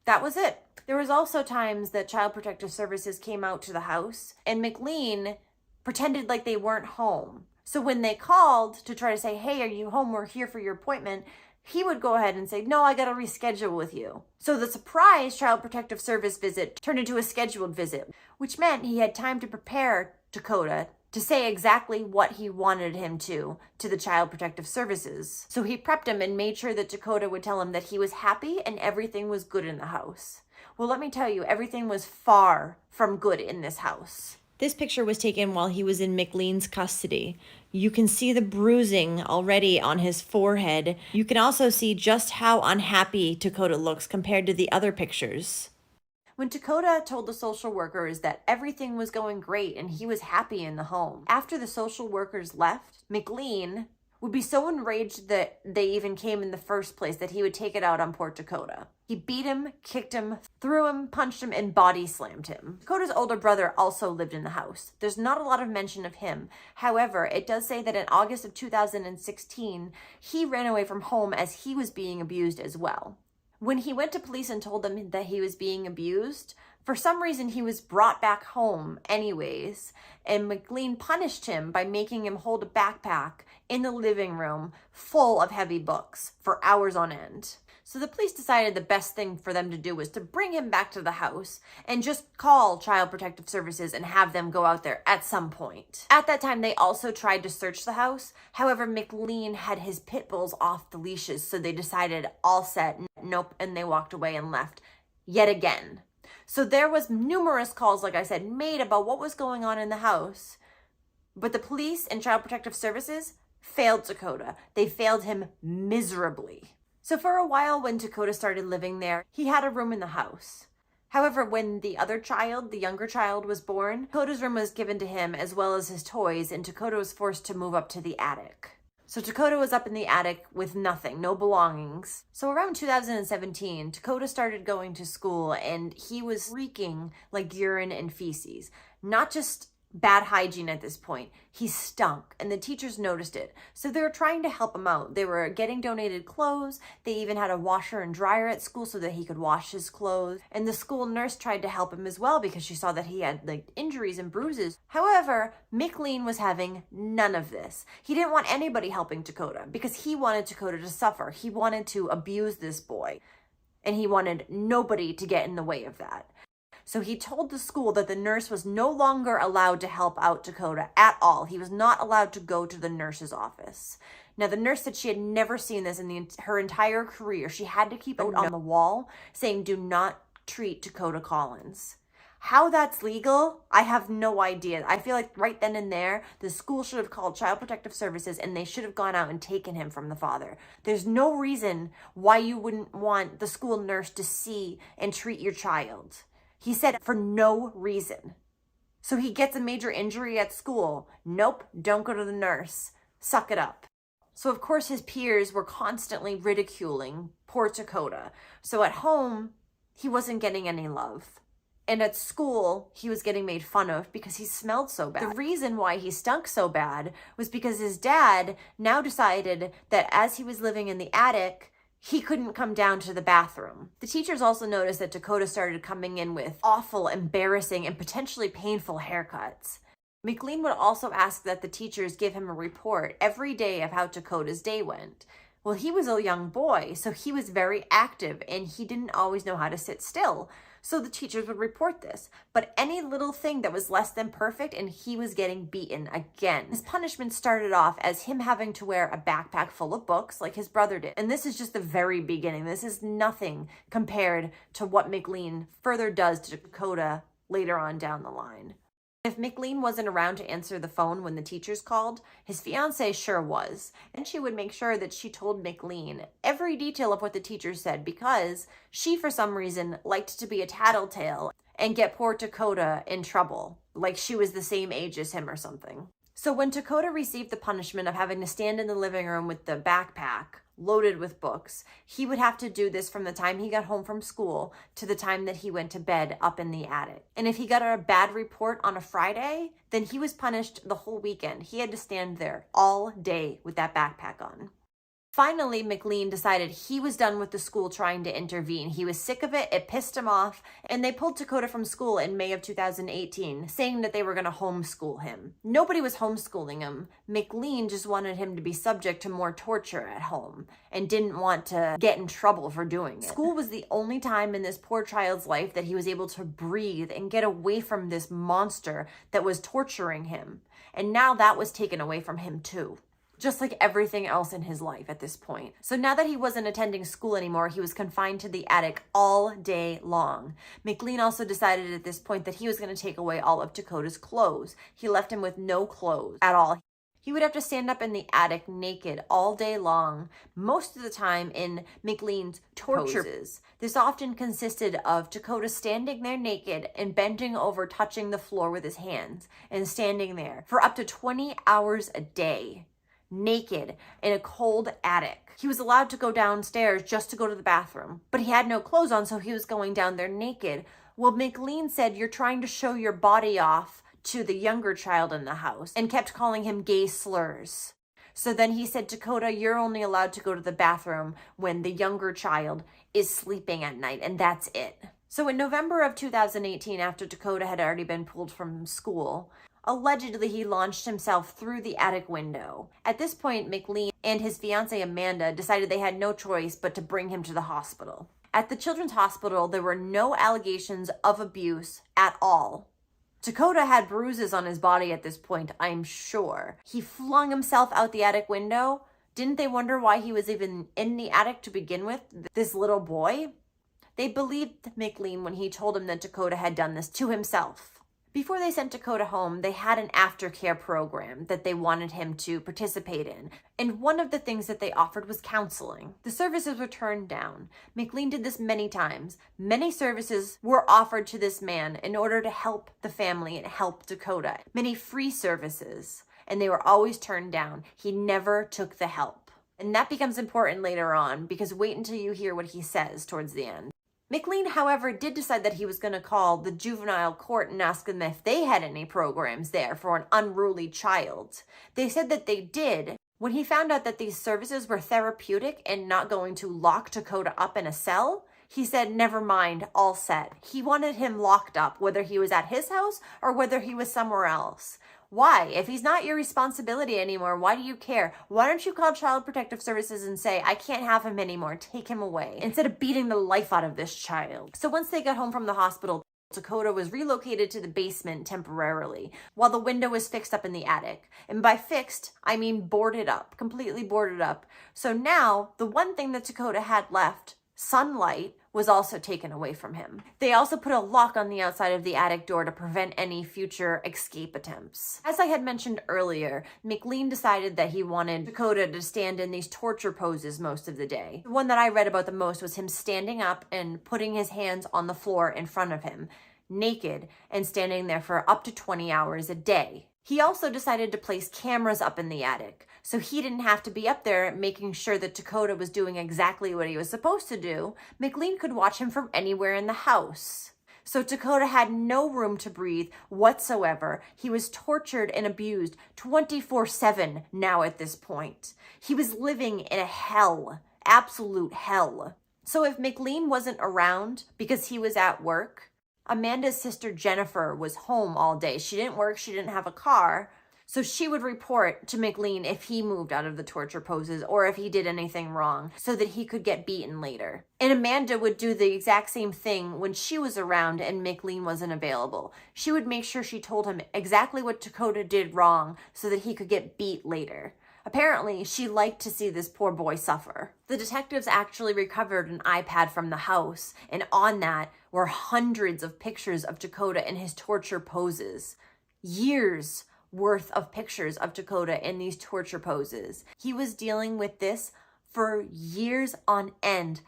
That was it. There was also times that Child Protective Services came out to the house, and McLean pretended like they weren't home. So when they called to try to say, hey, are you home? We're here for your appointment. He would go ahead and say, no, I got to reschedule with you. So the surprise Child Protective Service visit turned into a scheduled visit, which meant he had time to prepare Dakota to say exactly what he wanted him to the Child Protective Services. So he prepped him and made sure that Dakota would tell him that he was happy and everything was good in the house. Well, let me tell you, everything was far from good in this house. This picture was taken while he was in McLean's custody. You can see the bruising already on his forehead. You can also see just how unhappy Dakota looks compared to the other pictures. When Dakota told the social workers that everything was going great and he was happy in the home, after the social workers left, McLean would be so enraged that they even came in the first place that he would take it out on poor Dakota. He beat him, kicked him, threw him, punched him, and body slammed him. Dakota's older brother also lived in the house. There's not a lot of mention of him. However, it does say that in August of 2016, he ran away from home as he was being abused as well. When he went to police and told them that he was being abused, for some reason he was brought back home anyways, and McLean punished him by making him hold a backpack in the living room full of heavy books for hours on end. So the police decided the best thing for them to do was to bring him back to the house and just call Child Protective Services and have them go out there at some point. At that time, they also tried to search the house. However, McLean had his pit bulls off the leashes, so they decided all set, nope, and they walked away and left yet again. So there was numerous calls, like I said, made about what was going on in the house. But the police and Child Protective Services failed Dakota. They failed him miserably. So for a while, when Dakota started living there, he had a room in the house. However, when the other child, the younger child, was born, Dakota's room was given to him as well as his toys, and Dakota was forced to move up to the attic. So Dakota was up in the attic with nothing, no belongings. So around 2017, Dakota started going to school and he was reeking like urine and feces. Not just bad hygiene at this point. He stunk and the teachers noticed it. So they were trying to help him out. They were getting donated clothes. They even had a washer and dryer at school so that he could wash his clothes. And the school nurse tried to help him as well because she saw that he had like injuries and bruises. However, McLean was having none of this. He didn't want anybody helping Dakota because he wanted Dakota to suffer. He wanted to abuse this boy and he wanted nobody to get in the way of that. So he told the school that the nurse was no longer allowed to help out Dakota at all. He was not allowed to go to the nurse's office. Now, the nurse said she had never seen this in her entire career. She had to keep it on the wall saying, "Do not treat Dakota Collins." How that's legal, I have no idea. I feel like right then and there, the school should have called Child Protective Services and they should have gone out and taken him from the father. There's no reason why you wouldn't want the school nurse to see and treat your child. He said for no reason. So he gets a major injury at school. Nope, don't go to the nurse. Suck it up. So of course his peers were constantly ridiculing poor Dakota. So at home, he wasn't getting any love. And at school, he was getting made fun of because he smelled so bad. The reason why he stunk so bad was because his dad now decided that as he was living in the attic, he couldn't come down to the bathroom. The teachers also noticed that Dakota started coming in with awful, embarrassing, and potentially painful haircuts. McLean would also ask that the teachers give him a report every day of how Dakota's day went. Well, he was a young boy, so he was very active and he didn't always know how to sit still. So the teachers would report this. But any little thing that was less than perfect and he was getting beaten again. His punishment started off as him having to wear a backpack full of books like his brother did. And this is just the very beginning. This is nothing compared to what McLean further does to Dakota later on down the line. If McLean wasn't around to answer the phone when the teachers called, his fiancée sure was. And she would make sure that she told McLean every detail of what the teachers said because she, for some reason, liked to be a tattletale and get poor Dakota in trouble, like she was the same age as him or something. So when Dakota received the punishment of having to stand in the living room with the backpack loaded with books, he would have to do this from the time he got home from school to the time that he went to bed up in the attic. And if he got a bad report on a Friday, then he was punished the whole weekend. He had to stand there all day with that backpack on. Finally, McLean decided he was done with the school trying to intervene. He was sick of it, it pissed him off, and they pulled Dakota from school in May of 2018, saying that they were going to homeschool him. Nobody was homeschooling him. McLean just wanted him to be subject to more torture at home and didn't want to get in trouble for doing it. School was the only time in this poor child's life that he was able to breathe and get away from this monster that was torturing him. And now that was taken away from him too. Just like everything else in his life at this point. So now that he wasn't attending school anymore, he was confined to the attic all day long. McLean also decided at this point that he was going to take away all of Dakota's clothes. He left him with no clothes at all. He would have to stand up in the attic naked all day long, most of the time in McLean's torture poses. This often consisted of Dakota standing there naked and bending over, touching the floor with his hands and standing there for up to 20 hours a day. naked in a cold attic. He was allowed to go downstairs just to go to the bathroom, but he had no clothes on, so he was going down there naked. Well, McLean said, "You're trying to show your body off to the younger child in the house," and kept calling him gay slurs. So then he said, "Dakota, you're only allowed to go to the bathroom when the younger child is sleeping at night, and that's it." So in November of 2018, after Dakota had already been pulled from school, allegedly he launched himself through the attic window. At this point, McLean and his fiancée Amanda decided they had no choice but to bring him to the hospital. At the Children's Hospital, there were no allegations of abuse at all. Dakota had bruises on his body at this point, I'm sure. He flung himself out the attic window. Didn't they wonder why he was even in the attic to begin with, this little boy? They believed McLean when he told him that Dakota had done this to himself. Before they sent Dakota home, they had an aftercare program that they wanted him to participate in. And one of the things that they offered was counseling. The services were turned down. McLean did this many times. Many services were offered to this man in order to help the family and help Dakota. Many free services. And they were always turned down. He never took the help. And that becomes important later on, because wait until you hear what he says towards the end. McLean, however, did decide that he was going to call the juvenile court and ask them if they had any programs there for an unruly child. They said that they did. When he found out that these services were therapeutic and not going to lock Dakota up in a cell, he said, "Never mind, all set." He wanted him locked up, whether he was at his house or whether he was somewhere else. Why? If he's not your responsibility anymore, why do you care? Why don't you call Child Protective Services and say, "I can't have him anymore, take him away," instead of beating the life out of this child? So once they got home from the hospital, Dakota was relocated to the basement temporarily while the window was fixed up in the attic. And by fixed, I mean boarded up, completely boarded up. So now the one thing that Dakota had left, sunlight, was also taken away from him. They also put a lock on the outside of the attic door to prevent any future escape attempts. As I had mentioned earlier, McLean decided that he wanted Dakota to stand in these torture poses most of the day. The one that I read about the most was him standing up and putting his hands on the floor in front of him, naked, and standing there for up to 20 hours a day. He also decided to place cameras up in the attic, so he didn't have to be up there making sure that Dakota was doing exactly what he was supposed to do. McLean could watch him from anywhere in the house. So Dakota had no room to breathe whatsoever. He was tortured and abused 24/7 now at this point. He was living in a hell, absolute hell. So if McLean wasn't around because he was at work, Amanda's sister Jennifer was home all day. She didn't work, she didn't have a car, so she would report to McLean if he moved out of the torture poses or if he did anything wrong so that he could get beaten later. And Amanda would do the exact same thing when she was around and McLean wasn't available. She would make sure she told him exactly what Dakota did wrong so that he could get beat later. Apparently, she liked to see this poor boy suffer. The detectives actually recovered an iPad from the house, and on that were hundreds of pictures of Dakota in his torture poses. Years worth of pictures of Dakota in these torture poses. He was dealing with this for years on end,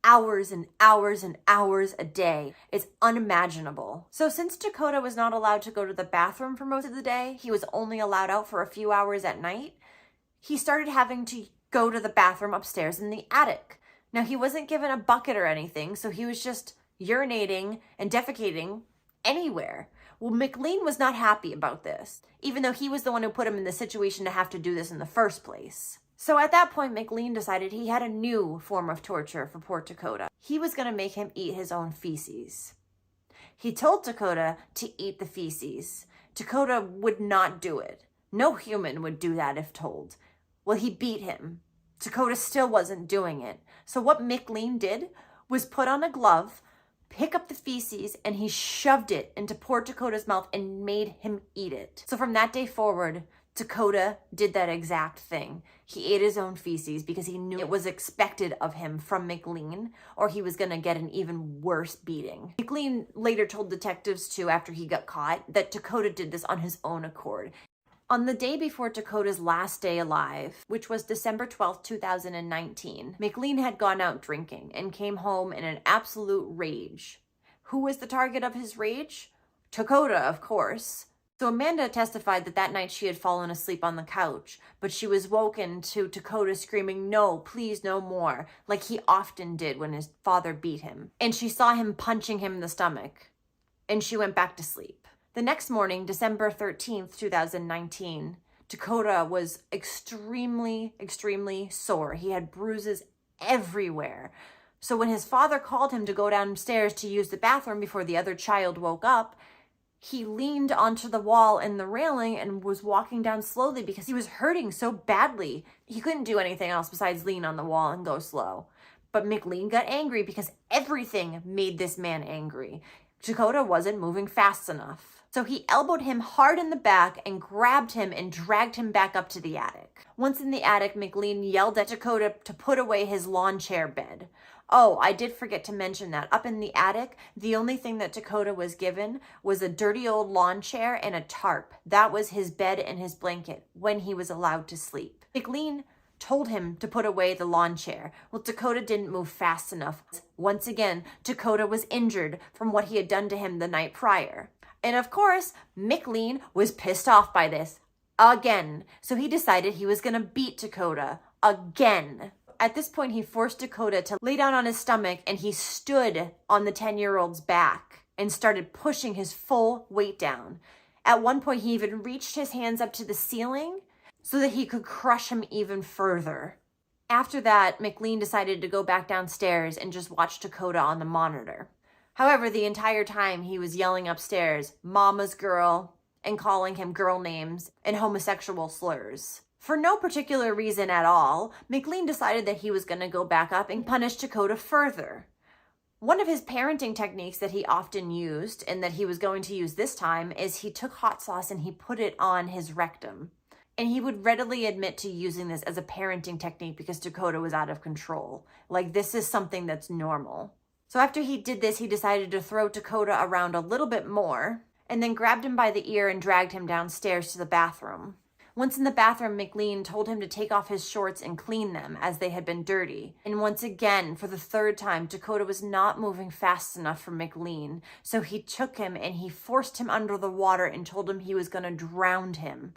hours and hours and hours a day. It's unimaginable. So since Dakota was not allowed to go to the bathroom for most of the day, he was only allowed out for a few hours at night, he started having to go to the bathroom upstairs in the attic. Now, he wasn't given a bucket or anything, so he was just urinating and defecating anywhere. Well, McLean was not happy about this, even though he was the one who put him in the situation to have to do this in the first place. So at that point, McLean decided he had a new form of torture for poor Dakota. He was going to make him eat his own feces. He told Dakota to eat the feces. Dakota would not do it. No human would do that if told. Well, he beat him. Dakota still wasn't doing it. So what McLean did was put on a glove, pick up the feces, and he shoved it into poor Dakota's mouth and made him eat it. So from that day forward, Dakota did that exact thing. He ate his own feces because he knew it was expected of him from McLean, or he was going to get an even worse beating. McLean later told detectives too, after he got caught, that Dakota did this on his own accord. On the day before Dakota's last day alive, which was December 12th, 2019, McLean had gone out drinking and came home in an absolute rage. Who was the target of his rage? Dakota, of course. So Amanda testified that night she had fallen asleep on the couch, but she was woken to Dakota screaming, "No, please, no more," like he often did when his father beat him. And she saw him punching him in the stomach, and she went back to sleep. The next morning, December 13th, 2019, Dakota was extremely sore. He had bruises everywhere. So when his father called him to go downstairs to use the bathroom before the other child woke up, he leaned onto the wall and the railing and was walking down slowly because he was hurting so badly. He couldn't do anything else besides lean on the wall and go slow. But McLean got angry because everything made this man angry. Dakota wasn't moving fast enough. So he elbowed him hard in the back and grabbed him and dragged him back up to the attic. Once in the attic, McLean yelled at Dakota to put away his lawn chair bed. Oh, I did forget to mention that. Up in the attic, the only thing that Dakota was given was a dirty old lawn chair and a tarp. That was his bed and his blanket when he was allowed to sleep. McLean told him to put away the lawn chair. Well, Dakota didn't move fast enough. Once again, Dakota was injured from what he had done to him the night prior. And of course, McLean was pissed off by this again. So he decided he was going to beat Dakota again. At this point, he forced Dakota to lay down on his stomach, and he stood on the 10-year-old's back and started pushing his full weight down. At one point, he even reached his hands up to the ceiling so that he could crush him even further. After that, McLean decided to go back downstairs and just watch Dakota on the monitor. However, the entire time he was yelling upstairs, "Mama's girl," and calling him girl names and homosexual slurs. For no particular reason at all, McLean decided that he was going to go back up and punish Dakota further. One of his parenting techniques that he often used, and that he was going to use this time, is he took hot sauce and he put it on his rectum. And he would readily admit to using this as a parenting technique because Dakota was out of control. Like, this is something that's normal. So after he did this, he decided to throw Dakota around a little bit more, and then grabbed him by the ear and dragged him downstairs to the bathroom. Once in the bathroom, McLean told him to take off his shorts and clean them as they had been dirty. And once again, for the third time, Dakota was not moving fast enough for McLean. So he took him and he forced him under the water and told him he was going to drown him.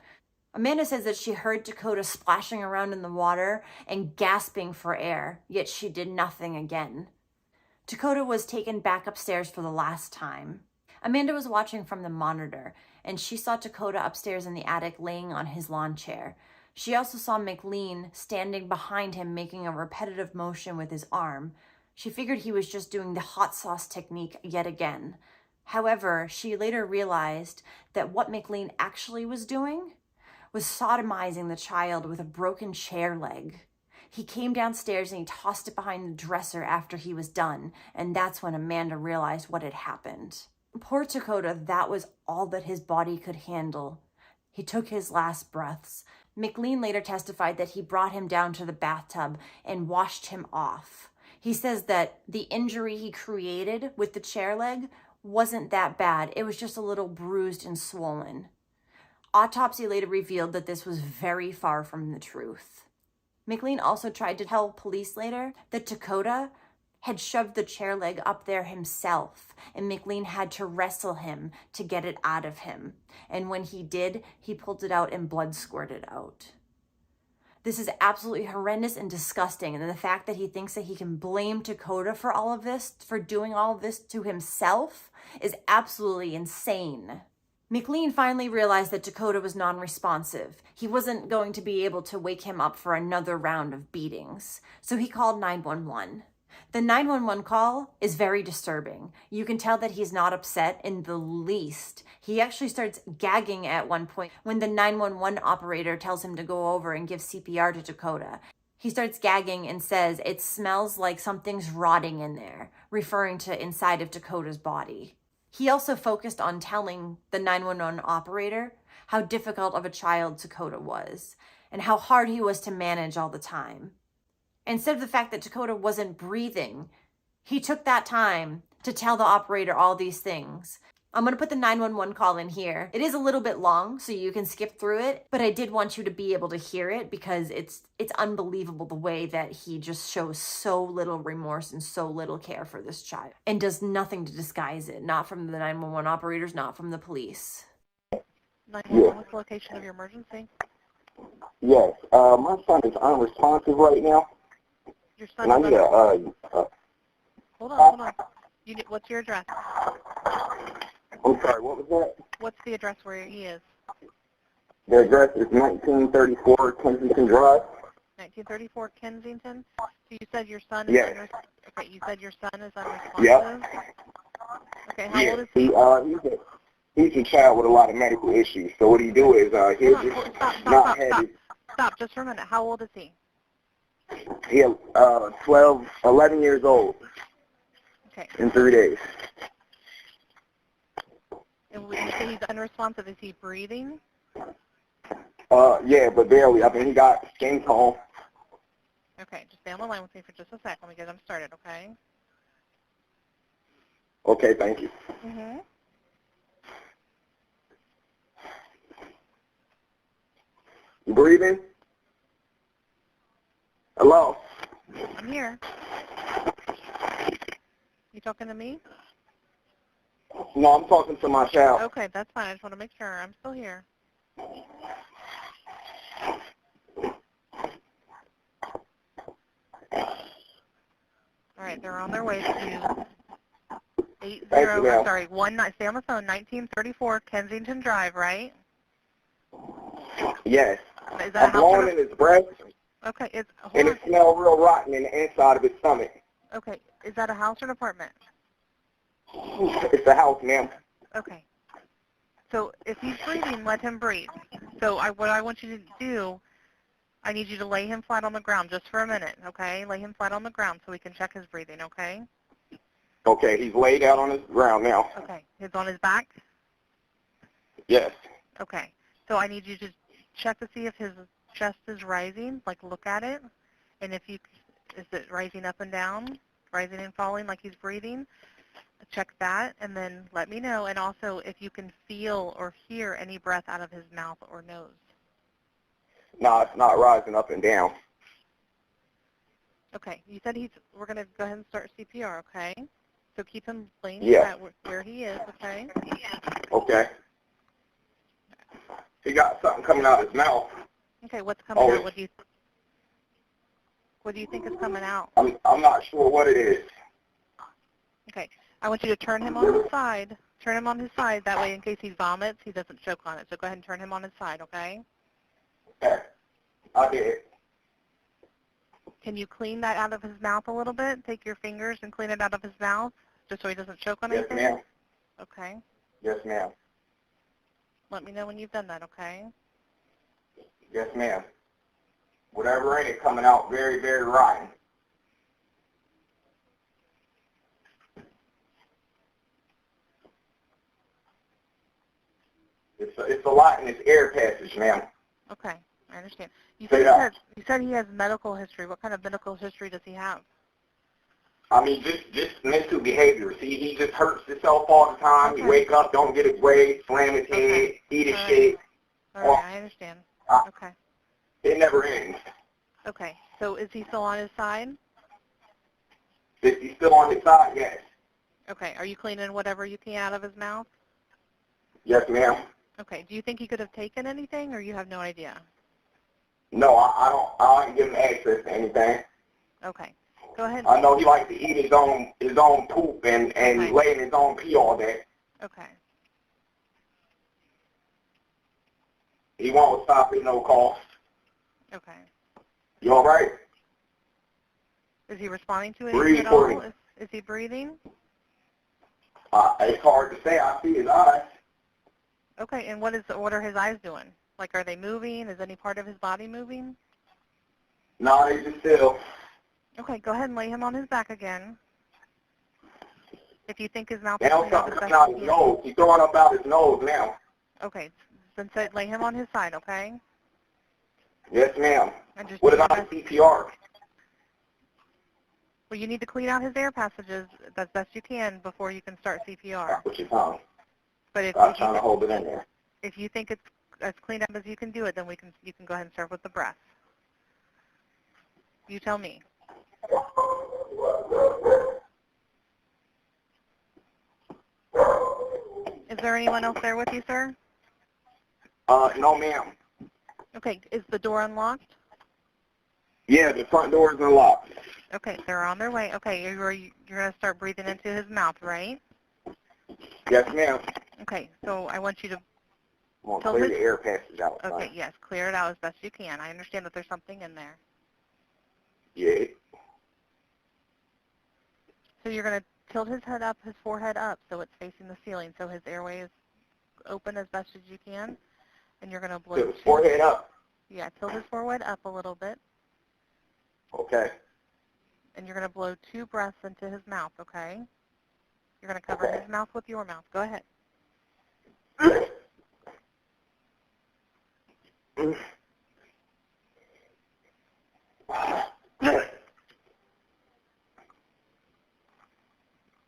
Amanda says that she heard Dakota splashing around in the water and gasping for air, yet she did nothing again. Dakota was taken back upstairs for the last time. Amanda was watching from the monitor, and she saw Dakota upstairs in the attic laying on his lawn chair. She also saw McLean standing behind him making a repetitive motion with his arm. She figured he was just doing the hot sauce technique yet again. However, she later realized that what McLean actually was doing was sodomizing the child with a broken chair leg. He came downstairs and he tossed it behind the dresser after he was done, and that's when Amanda realized what had happened. Poor Dakota, that was all that his body could handle. He took his last breaths. McLean later testified that he brought him down to the bathtub and washed him off. He says that the injury he created with the chair leg wasn't that bad. It was just a little bruised and swollen. Autopsy later revealed that this was very far from the truth. McLean also tried to tell police later that Dakota had shoved the chair leg up there himself, and McLean had to wrestle him to get it out of him. And when he did, he pulled it out and blood squirted out. This is absolutely horrendous and disgusting, and the fact that he thinks that he can blame Dakota for all of this, for doing all of this to himself, is absolutely insane. McLean finally realized that Dakota was non-responsive. He wasn't going to be able to wake him up for another round of beatings, so he called 911. The 911 call is very disturbing. You can tell that he's not upset in the least. He actually starts gagging at one point when the 911 operator tells him to go over and give CPR to Dakota. He starts gagging and says, "It smells like something's rotting in there," referring to inside of Dakota's body. He also focused on telling the 911 operator how difficult of a child Dakota was and how hard he was to manage all the time. Instead of the fact that Dakota wasn't breathing, he took that time to tell the operator all these things. I'm going to put the 911 call in here. It is a little bit long, so you can skip through it, but I did want you to be able to hear it because it's unbelievable the way that he just shows so little remorse and so little care for this child and does nothing to disguise it, not from the 911 operators, not from the police. 911, what's the location of your emergency? Yes. My son is unresponsive right now. Your son And I is need Hold on. What's your address? I'm sorry, what was that? What's the address where he is? The address is 1934 Kensington Drive. 1934 Kensington. So you said your son Yes. is okay. You said your son is unresponsive. Yep. Okay. How old is he? He's a child with a lot of medical issues. So what he do is he'll just not have his. Stop just for a minute. How old is he? He's 11 years old. Okay. In 3 days. And when you say he's unresponsive, is he breathing? Yeah, but barely. I mean, he got skin tone. Okay, just stay on the line with me for just a sec. Let me get him started, okay? Okay, thank you. Mhm. You breathing? Hello? I'm here. You talking to me? No, I'm talking to my child. Okay, that's fine. I just want to make sure. I'm still here. All right, they're on their way to 19. Stay on the phone. 1934 Kensington Drive, right? Yes. Is that I'm blowing in his breath, Okay, and it smells real rotten in the inside of his stomach. Okay, is that a house or an apartment? It's a house, ma'am. Okay. So if he's breathing, let him breathe. So what I want you to do, I need you to lay him flat on the ground just for a minute, okay? Lay him flat on the ground so we can check his breathing, okay? Okay, he's laid out on his ground now. Okay. He's on his back? Yes. Okay. So I need you to check to see if his chest is rising, like look at it. And is it rising up and down, rising and falling like he's breathing? Check that and then let me know. And also if you can feel or hear any breath out of his mouth or nose. No, it's not rising up and down. Okay. You said we're going to go ahead and start CPR, okay? So keep him laying Yeah. flat where he is, okay? Okay. He got something coming out of his mouth. Okay, what's coming out? What do you think is coming out? I'm not sure what it is. Okay. I want you to turn him on his side. Turn him on his side. That way, in case he vomits, he doesn't choke on it. So go ahead and turn him on his side, okay? Okay. I did. Can you clean that out of his mouth a little bit? Take your fingers and clean it out of his mouth, just so he doesn't choke on anything? Yes, ma'am. Okay. Yes, ma'am. Let me know when you've done that, okay? Yes, ma'am. Whatever in it coming out very, very rotten. It's a lot in his air passage, ma'am. Okay, I understand. You Say said, that. you said he has medical history. What kind of medical history does he have? I mean, just mental behavior. See, he just hurts himself all the time. Okay. He wake up, don't get his way, slam his head, eat his shit. All right, I understand. Okay. It never ends. Okay, so is he still on his side? Is he still on his side? Yes. Okay, are you cleaning whatever you can out of his mouth? Yes, ma'am. Okay, do you think he could have taken anything, or you have no idea? No, I don't give him access to anything. Okay, go ahead. I know he likes to eat his own poop and lay in his own pee all day. Okay. He won't stop at no cost. Okay. You all right? Is he responding to Breathe anything at for all? me. Is he breathing? It's hard to say. I see his eyes. Okay, and what are his eyes doing? Like, are they moving? Is any part of his body moving? No, they just still. Okay, go ahead and lay him on his back again. If you think his mouth Now is clean, something coming out his nose. He's throwing up out his nose now. Okay, then lay him on his side, okay? Yes, ma'am. And just What do your about best. CPR? Well, you need to clean out his air passages as best you can before you can start CPR. What you found? But if I'm trying to hold it in there. if you think it's as cleaned up as you can do it, then you can go ahead and start with the breath. You tell me. Is there anyone else there with you, sir? No, ma'am. Okay, is the door unlocked? Yeah, the front door is unlocked. Okay, they're on their way. Okay, you're going to start breathing into his mouth, right? Yes, ma'am. Okay, so I want you to Well, Tell clear his- the air passage out. Okay, yes, clear it out as best you can. I understand that there's something in there. Yeah. So you're going to tilt his head up, his forehead up, so it's facing the ceiling, so his airway is open as best as you can. And you're going to blow. Tilt his forehead up. Yeah, tilt his forehead up a little bit. Okay. And you're going to blow 2 breaths into his mouth, okay? You're going to cover his mouth with your mouth. Go ahead.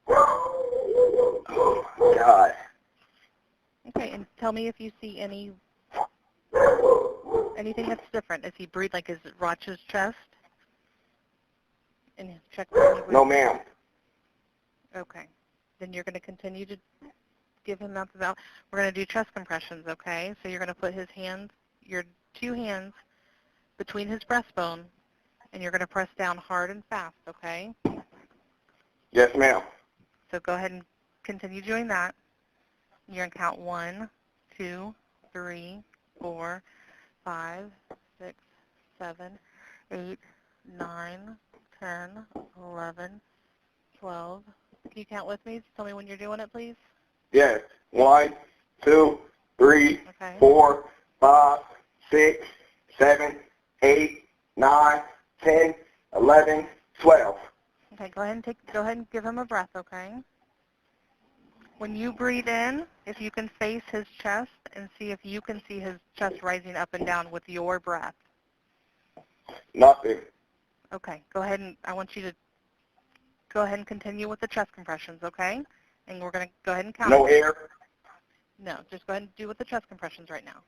Oh, God. Okay, and tell me if you see anything that's different. Does he breathe like his watch his chest? And check. No, ma'am. Okay. Then you're going to continue to give him mouth to mouth. We're going to do chest compressions, okay? So you're going to put his hands, your 2 hands, between his breastbone, and you're going to press down hard and fast, okay? Yes, ma'am. So go ahead and continue doing that. You're going to count 1, 2, 3, 4, 5, 6, 7, 8, 9, 10, 11, 12. Can you count with me? Tell me when you're doing it, please. Yes. 1, 2, 3, Okay. 4, 5, 6, 7, 8, 9, 10, 11, 12. Okay, go ahead and give him a breath, okay? When you breathe in, if you can face his chest and see if you can see his chest rising up and down with your breath. Nothing. Okay, go ahead and I want you to go ahead and continue with the chest compressions, okay? And we're going to go ahead and count. No air. No, just go ahead and do with the chest compressions right now.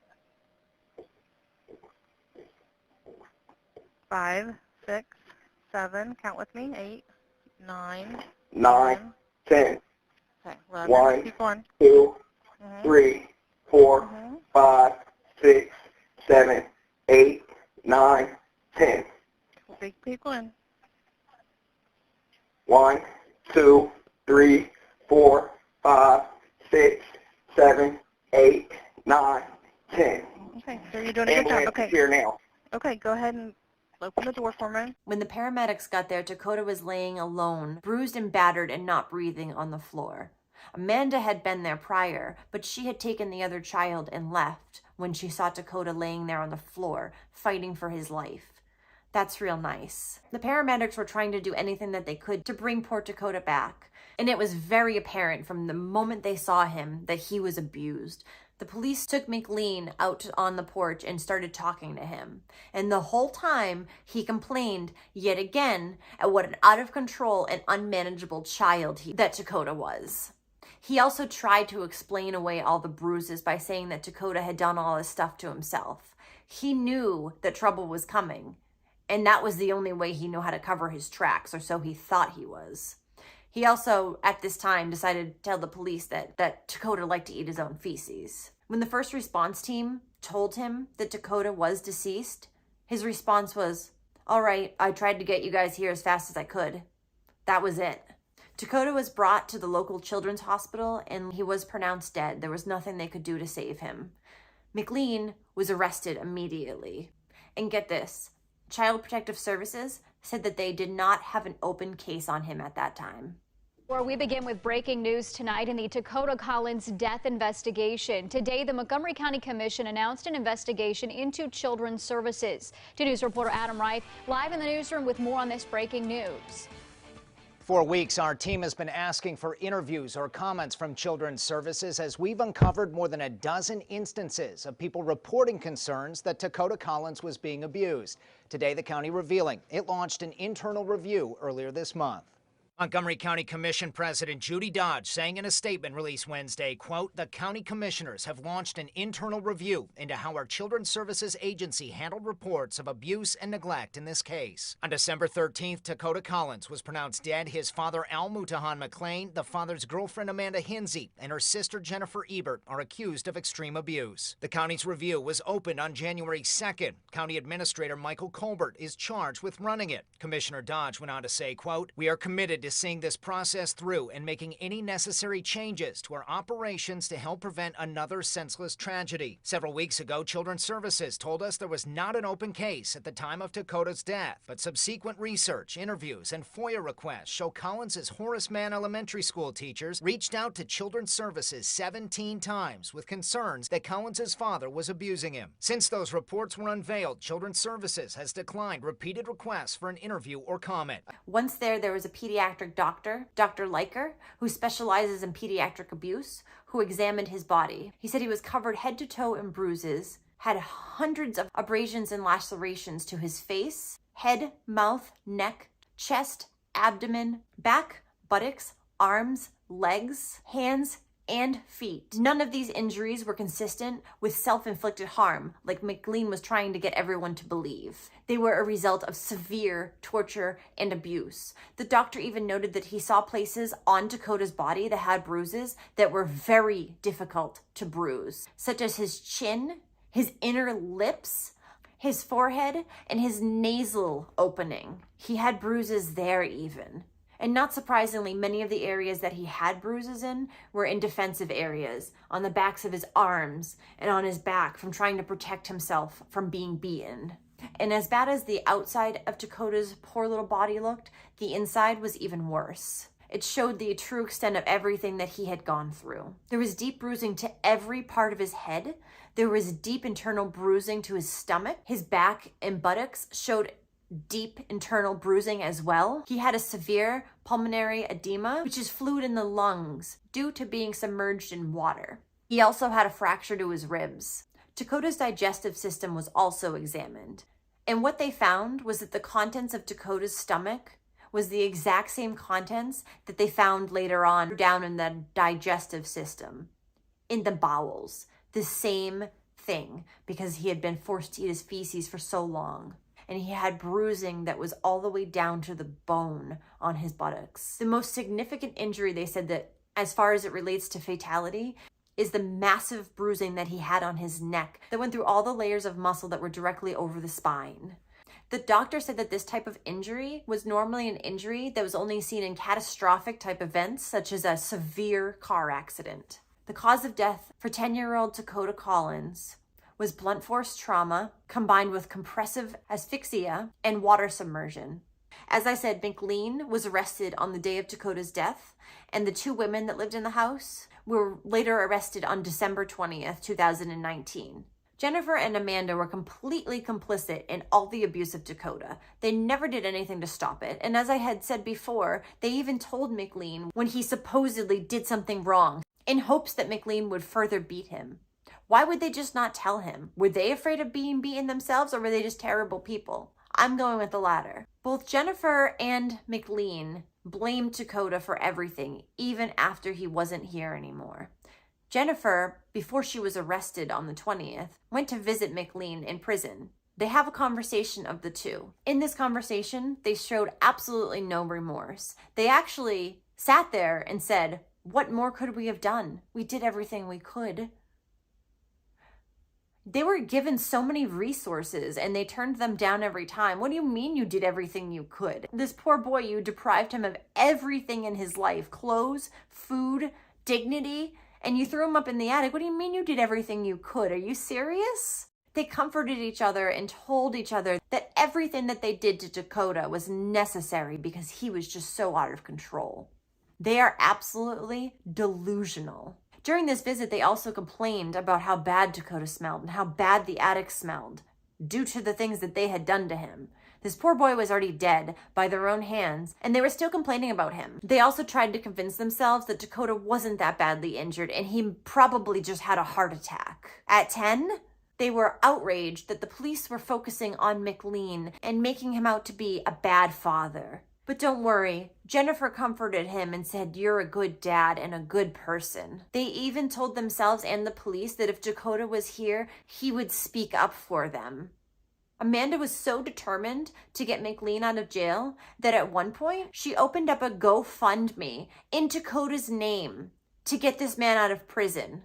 5, 6, 7, count with me, 8, 9, 9, 10. Okay, 11, 1, keep going. 2, 3, 4, 5, 6, 7, 8, 9, 10. Keep going. 1, 2, 3, 4, 5, 6, 7, 8, 9, 10. Okay, so you're doing a good job. Ambulance Okay. is here now. Okay, go ahead and open the door for me. When the paramedics got there, Dakota was laying alone, bruised and battered and not breathing on the floor. Amanda had been there prior, but she had taken the other child and left when she saw Dakota laying there on the floor, fighting for his life. That's real nice. The paramedics were trying to do anything that they could to bring poor Dakota back, and it was very apparent from the moment they saw him that he was abused. The police took McLean out on the porch and started talking to him. And the whole time, he complained yet again at what an out-of-control and unmanageable child that Dakota was. He also tried to explain away all the bruises by saying that Dakota had done all this stuff to himself. He knew that trouble was coming, and that was the only way he knew how to cover his tracks, or so he thought he was. He also, at this time, decided to tell the police that Dakota liked to eat his own feces. When the first response team told him that Dakota was deceased, his response was, "All right, I tried to get you guys here as fast as I could." That was it. Dakota was brought to the local children's hospital and he was pronounced dead. There was nothing they could do to save him. McLean was arrested immediately. And get this, Child Protective Services said that they did not have an open case on him at that time. We begin with breaking news tonight in the Dakota Collins death investigation. Today, the Montgomery County Commission announced an investigation into Children's Services. 2 News reporter Adam Wright live in the newsroom with more on this breaking news. For weeks, our team has been asking for interviews or comments from Children's Services as we've uncovered more than a dozen instances of people reporting concerns that Dakota Collins was being abused. Today, the county revealing it launched an internal review earlier this month. Montgomery County Commission President Judy Dodge saying in a statement released Wednesday, quote, "The county commissioners have launched an internal review into how our Children's Services Agency handled reports of abuse and neglect in this case." On December 13th, Dakota Collins was pronounced dead. His father, Al Mutahan McLean, the father's girlfriend, Amanda Hinsey, and her sister, Jennifer Ebert, are accused of extreme abuse. The county's review was opened on January 2nd. County Administrator Michael Colbert is charged with running it. Commissioner Dodge went on to say, quote, "We are committed to seeing this process through and making any necessary changes to our operations to help prevent another senseless tragedy." Several weeks ago, Children's Services told us there was not an open case at the time of Dakota's death, but subsequent research, interviews, and FOIA requests show Collins's Horace Mann Elementary School teachers reached out to Children's Services 17 times with concerns that Collins's father was abusing him. Since those reports were unveiled, Children's Services has declined repeated requests for an interview or comment. Once there was a pediatric doctor, Dr. Leiker, who specializes in pediatric abuse, who examined his body. He said he was covered head to toe in bruises, had hundreds of abrasions and lacerations to his face, head, mouth, neck, chest, abdomen, back, buttocks, arms, legs, hands, and feet. None of these injuries were consistent with self-inflicted harm, like McLean was trying to get everyone to believe. They were a result of severe torture and abuse. The doctor even noted that he saw places on Dakota's body that had bruises that were very difficult to bruise, such as his chin, his inner lips, his forehead, and his nasal opening. He had bruises there even. And not surprisingly, many of the areas that he had bruises in were in defensive areas, on the backs of his arms and on his back from trying to protect himself from being beaten. And as bad as the outside of Dakota's poor little body looked, the inside was even worse. It showed the true extent of everything that he had gone through. There was deep bruising to every part of his head. There was deep internal bruising to his stomach. His back and buttocks showed deep internal bruising as well. He had a severe pulmonary edema, which is fluid in the lungs due to being submerged in water. He also had a fracture to his ribs. Dakota's digestive system was also examined. And what they found was that the contents of Dakota's stomach was the exact same contents that they found later on down in the digestive system, in the bowels. The same thing, because he had been forced to eat his feces for so long. And he had bruising that was all the way down to the bone on his buttocks. The most significant injury, they said, that as far as it relates to fatality, is the massive bruising that he had on his neck that went through all the layers of muscle that were directly over the spine. The doctor said that this type of injury was normally an injury that was only seen in catastrophic type events, such as a severe car accident. The cause of death for 10-year-old Dakota Collins was blunt force trauma combined with compressive asphyxia and water submersion. As I said, McLean was arrested on the day of Dakota's death, and the two women that lived in the house were later arrested on December 20th, 2019. Jennifer and Amanda were completely complicit in all the abuse of Dakota. They never did anything to stop it, and as I had said before, they even told McLean when he supposedly did something wrong, in hopes that McLean would further beat him. Why would they just not tell him? Were they afraid of being beaten themselves, or were they just terrible people? I'm going with the latter. Both Jennifer and McLean blamed Dakota for everything, even after he wasn't here anymore. Jennifer, before she was arrested on the 20th, went to visit McLean in prison. They have a conversation of the two. In this conversation, they showed absolutely no remorse. They actually sat there and said, "What more could we have done? We did everything we could." They were given so many resources and they turned them down every time. What do you mean you did everything you could? This poor boy, you deprived him of everything in his life, clothes, food, dignity, and you threw him up in the attic. What do you mean you did everything you could? Are you serious? They comforted each other and told each other that everything that they did to Dakota was necessary because he was just so out of control. They are absolutely delusional. During this visit, they also complained about how bad Dakota smelled and how bad the attic smelled due to the things that they had done to him. This poor boy was already dead by their own hands, and they were still complaining about him. They also tried to convince themselves that Dakota wasn't that badly injured and he probably just had a heart attack. At 10, they were outraged that the police were focusing on McLean and making him out to be a bad father. But don't worry, Jennifer comforted him and said, "You're a good dad and a good person." They even told themselves and the police that if Dakota was here, he would speak up for them. Amanda was so determined to get McLean out of jail that at one point, she opened up a GoFundMe in Dakota's name to get this man out of prison.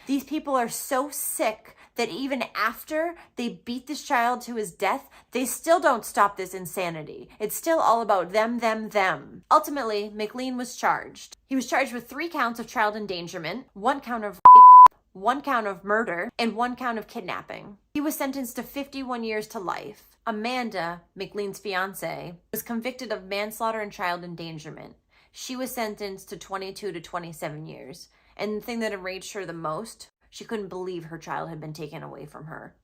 These people are so sick that even after they beat this child to his death, they still don't stop this insanity. It's still all about them, them, them. Ultimately, McLean was charged. He was charged with 3 counts of child endangerment, 1 count of rape, 1 count of murder, and 1 count of kidnapping. He was sentenced to 51 years to life. Amanda, McLean's fiance, was convicted of manslaughter and child endangerment. She was sentenced to 22 to 27 years. And the thing that enraged her the most, she couldn't believe her child had been taken away from her.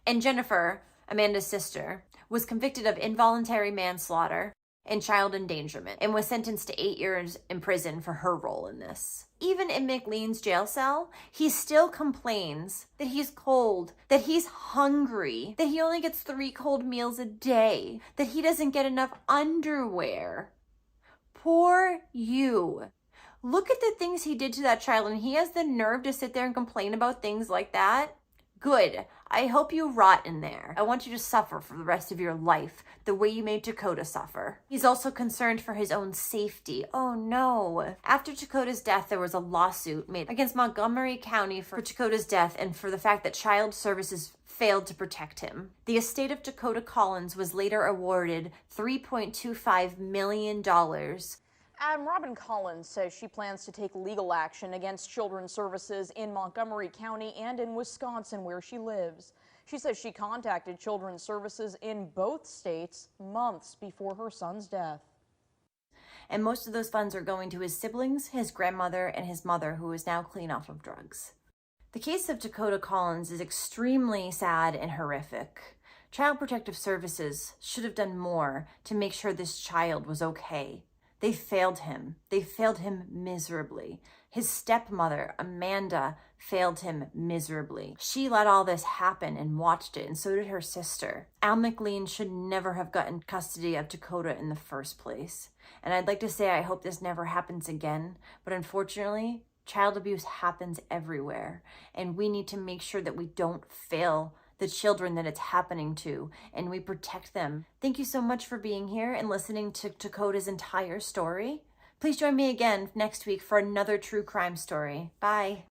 And Jennifer, Amanda's sister, was convicted of involuntary manslaughter and child endangerment and was sentenced to 8 years in prison for her role in this. Even in McLean's jail cell, he still complains that he's cold, that he's hungry, that he only gets 3 cold meals a day, that he doesn't get enough underwear. Poor you. Look at the things he did to that child, and he has the nerve to sit there and complain about things like that. Good. I hope you rot in there. I want you to suffer for the rest of your life, the way you made Dakota suffer. He's also concerned for his own safety. Oh no. After Dakota's death, there was a lawsuit made against Montgomery County for Dakota's death and for the fact that child services failed to protect him. The estate of Dakota Collins was later awarded $3.25 million. Robin Collins says she plans to take legal action against Children's Services in Montgomery County and in Wisconsin, where she lives. She says she contacted Children's Services in both states months before her son's death. And most of those funds are going to his siblings, his grandmother, and his mother, who is now clean off of drugs. The case of Dakota Collins is extremely sad and horrific. Child Protective Services should have done more to make sure this child was okay. They failed him. They failed him miserably. His stepmother, Amanda, failed him miserably. She let all this happen and watched it, and so did her sister. Al McLean should never have gotten custody of Dakota in the first place. And I'd like to say I hope this never happens again, but unfortunately, child abuse happens everywhere, and we need to make sure that we don't fail the children that it's happening to, and we protect them. Thank you so much for being here and listening to Dakota's entire story. Please join me again next week for another true crime story. Bye.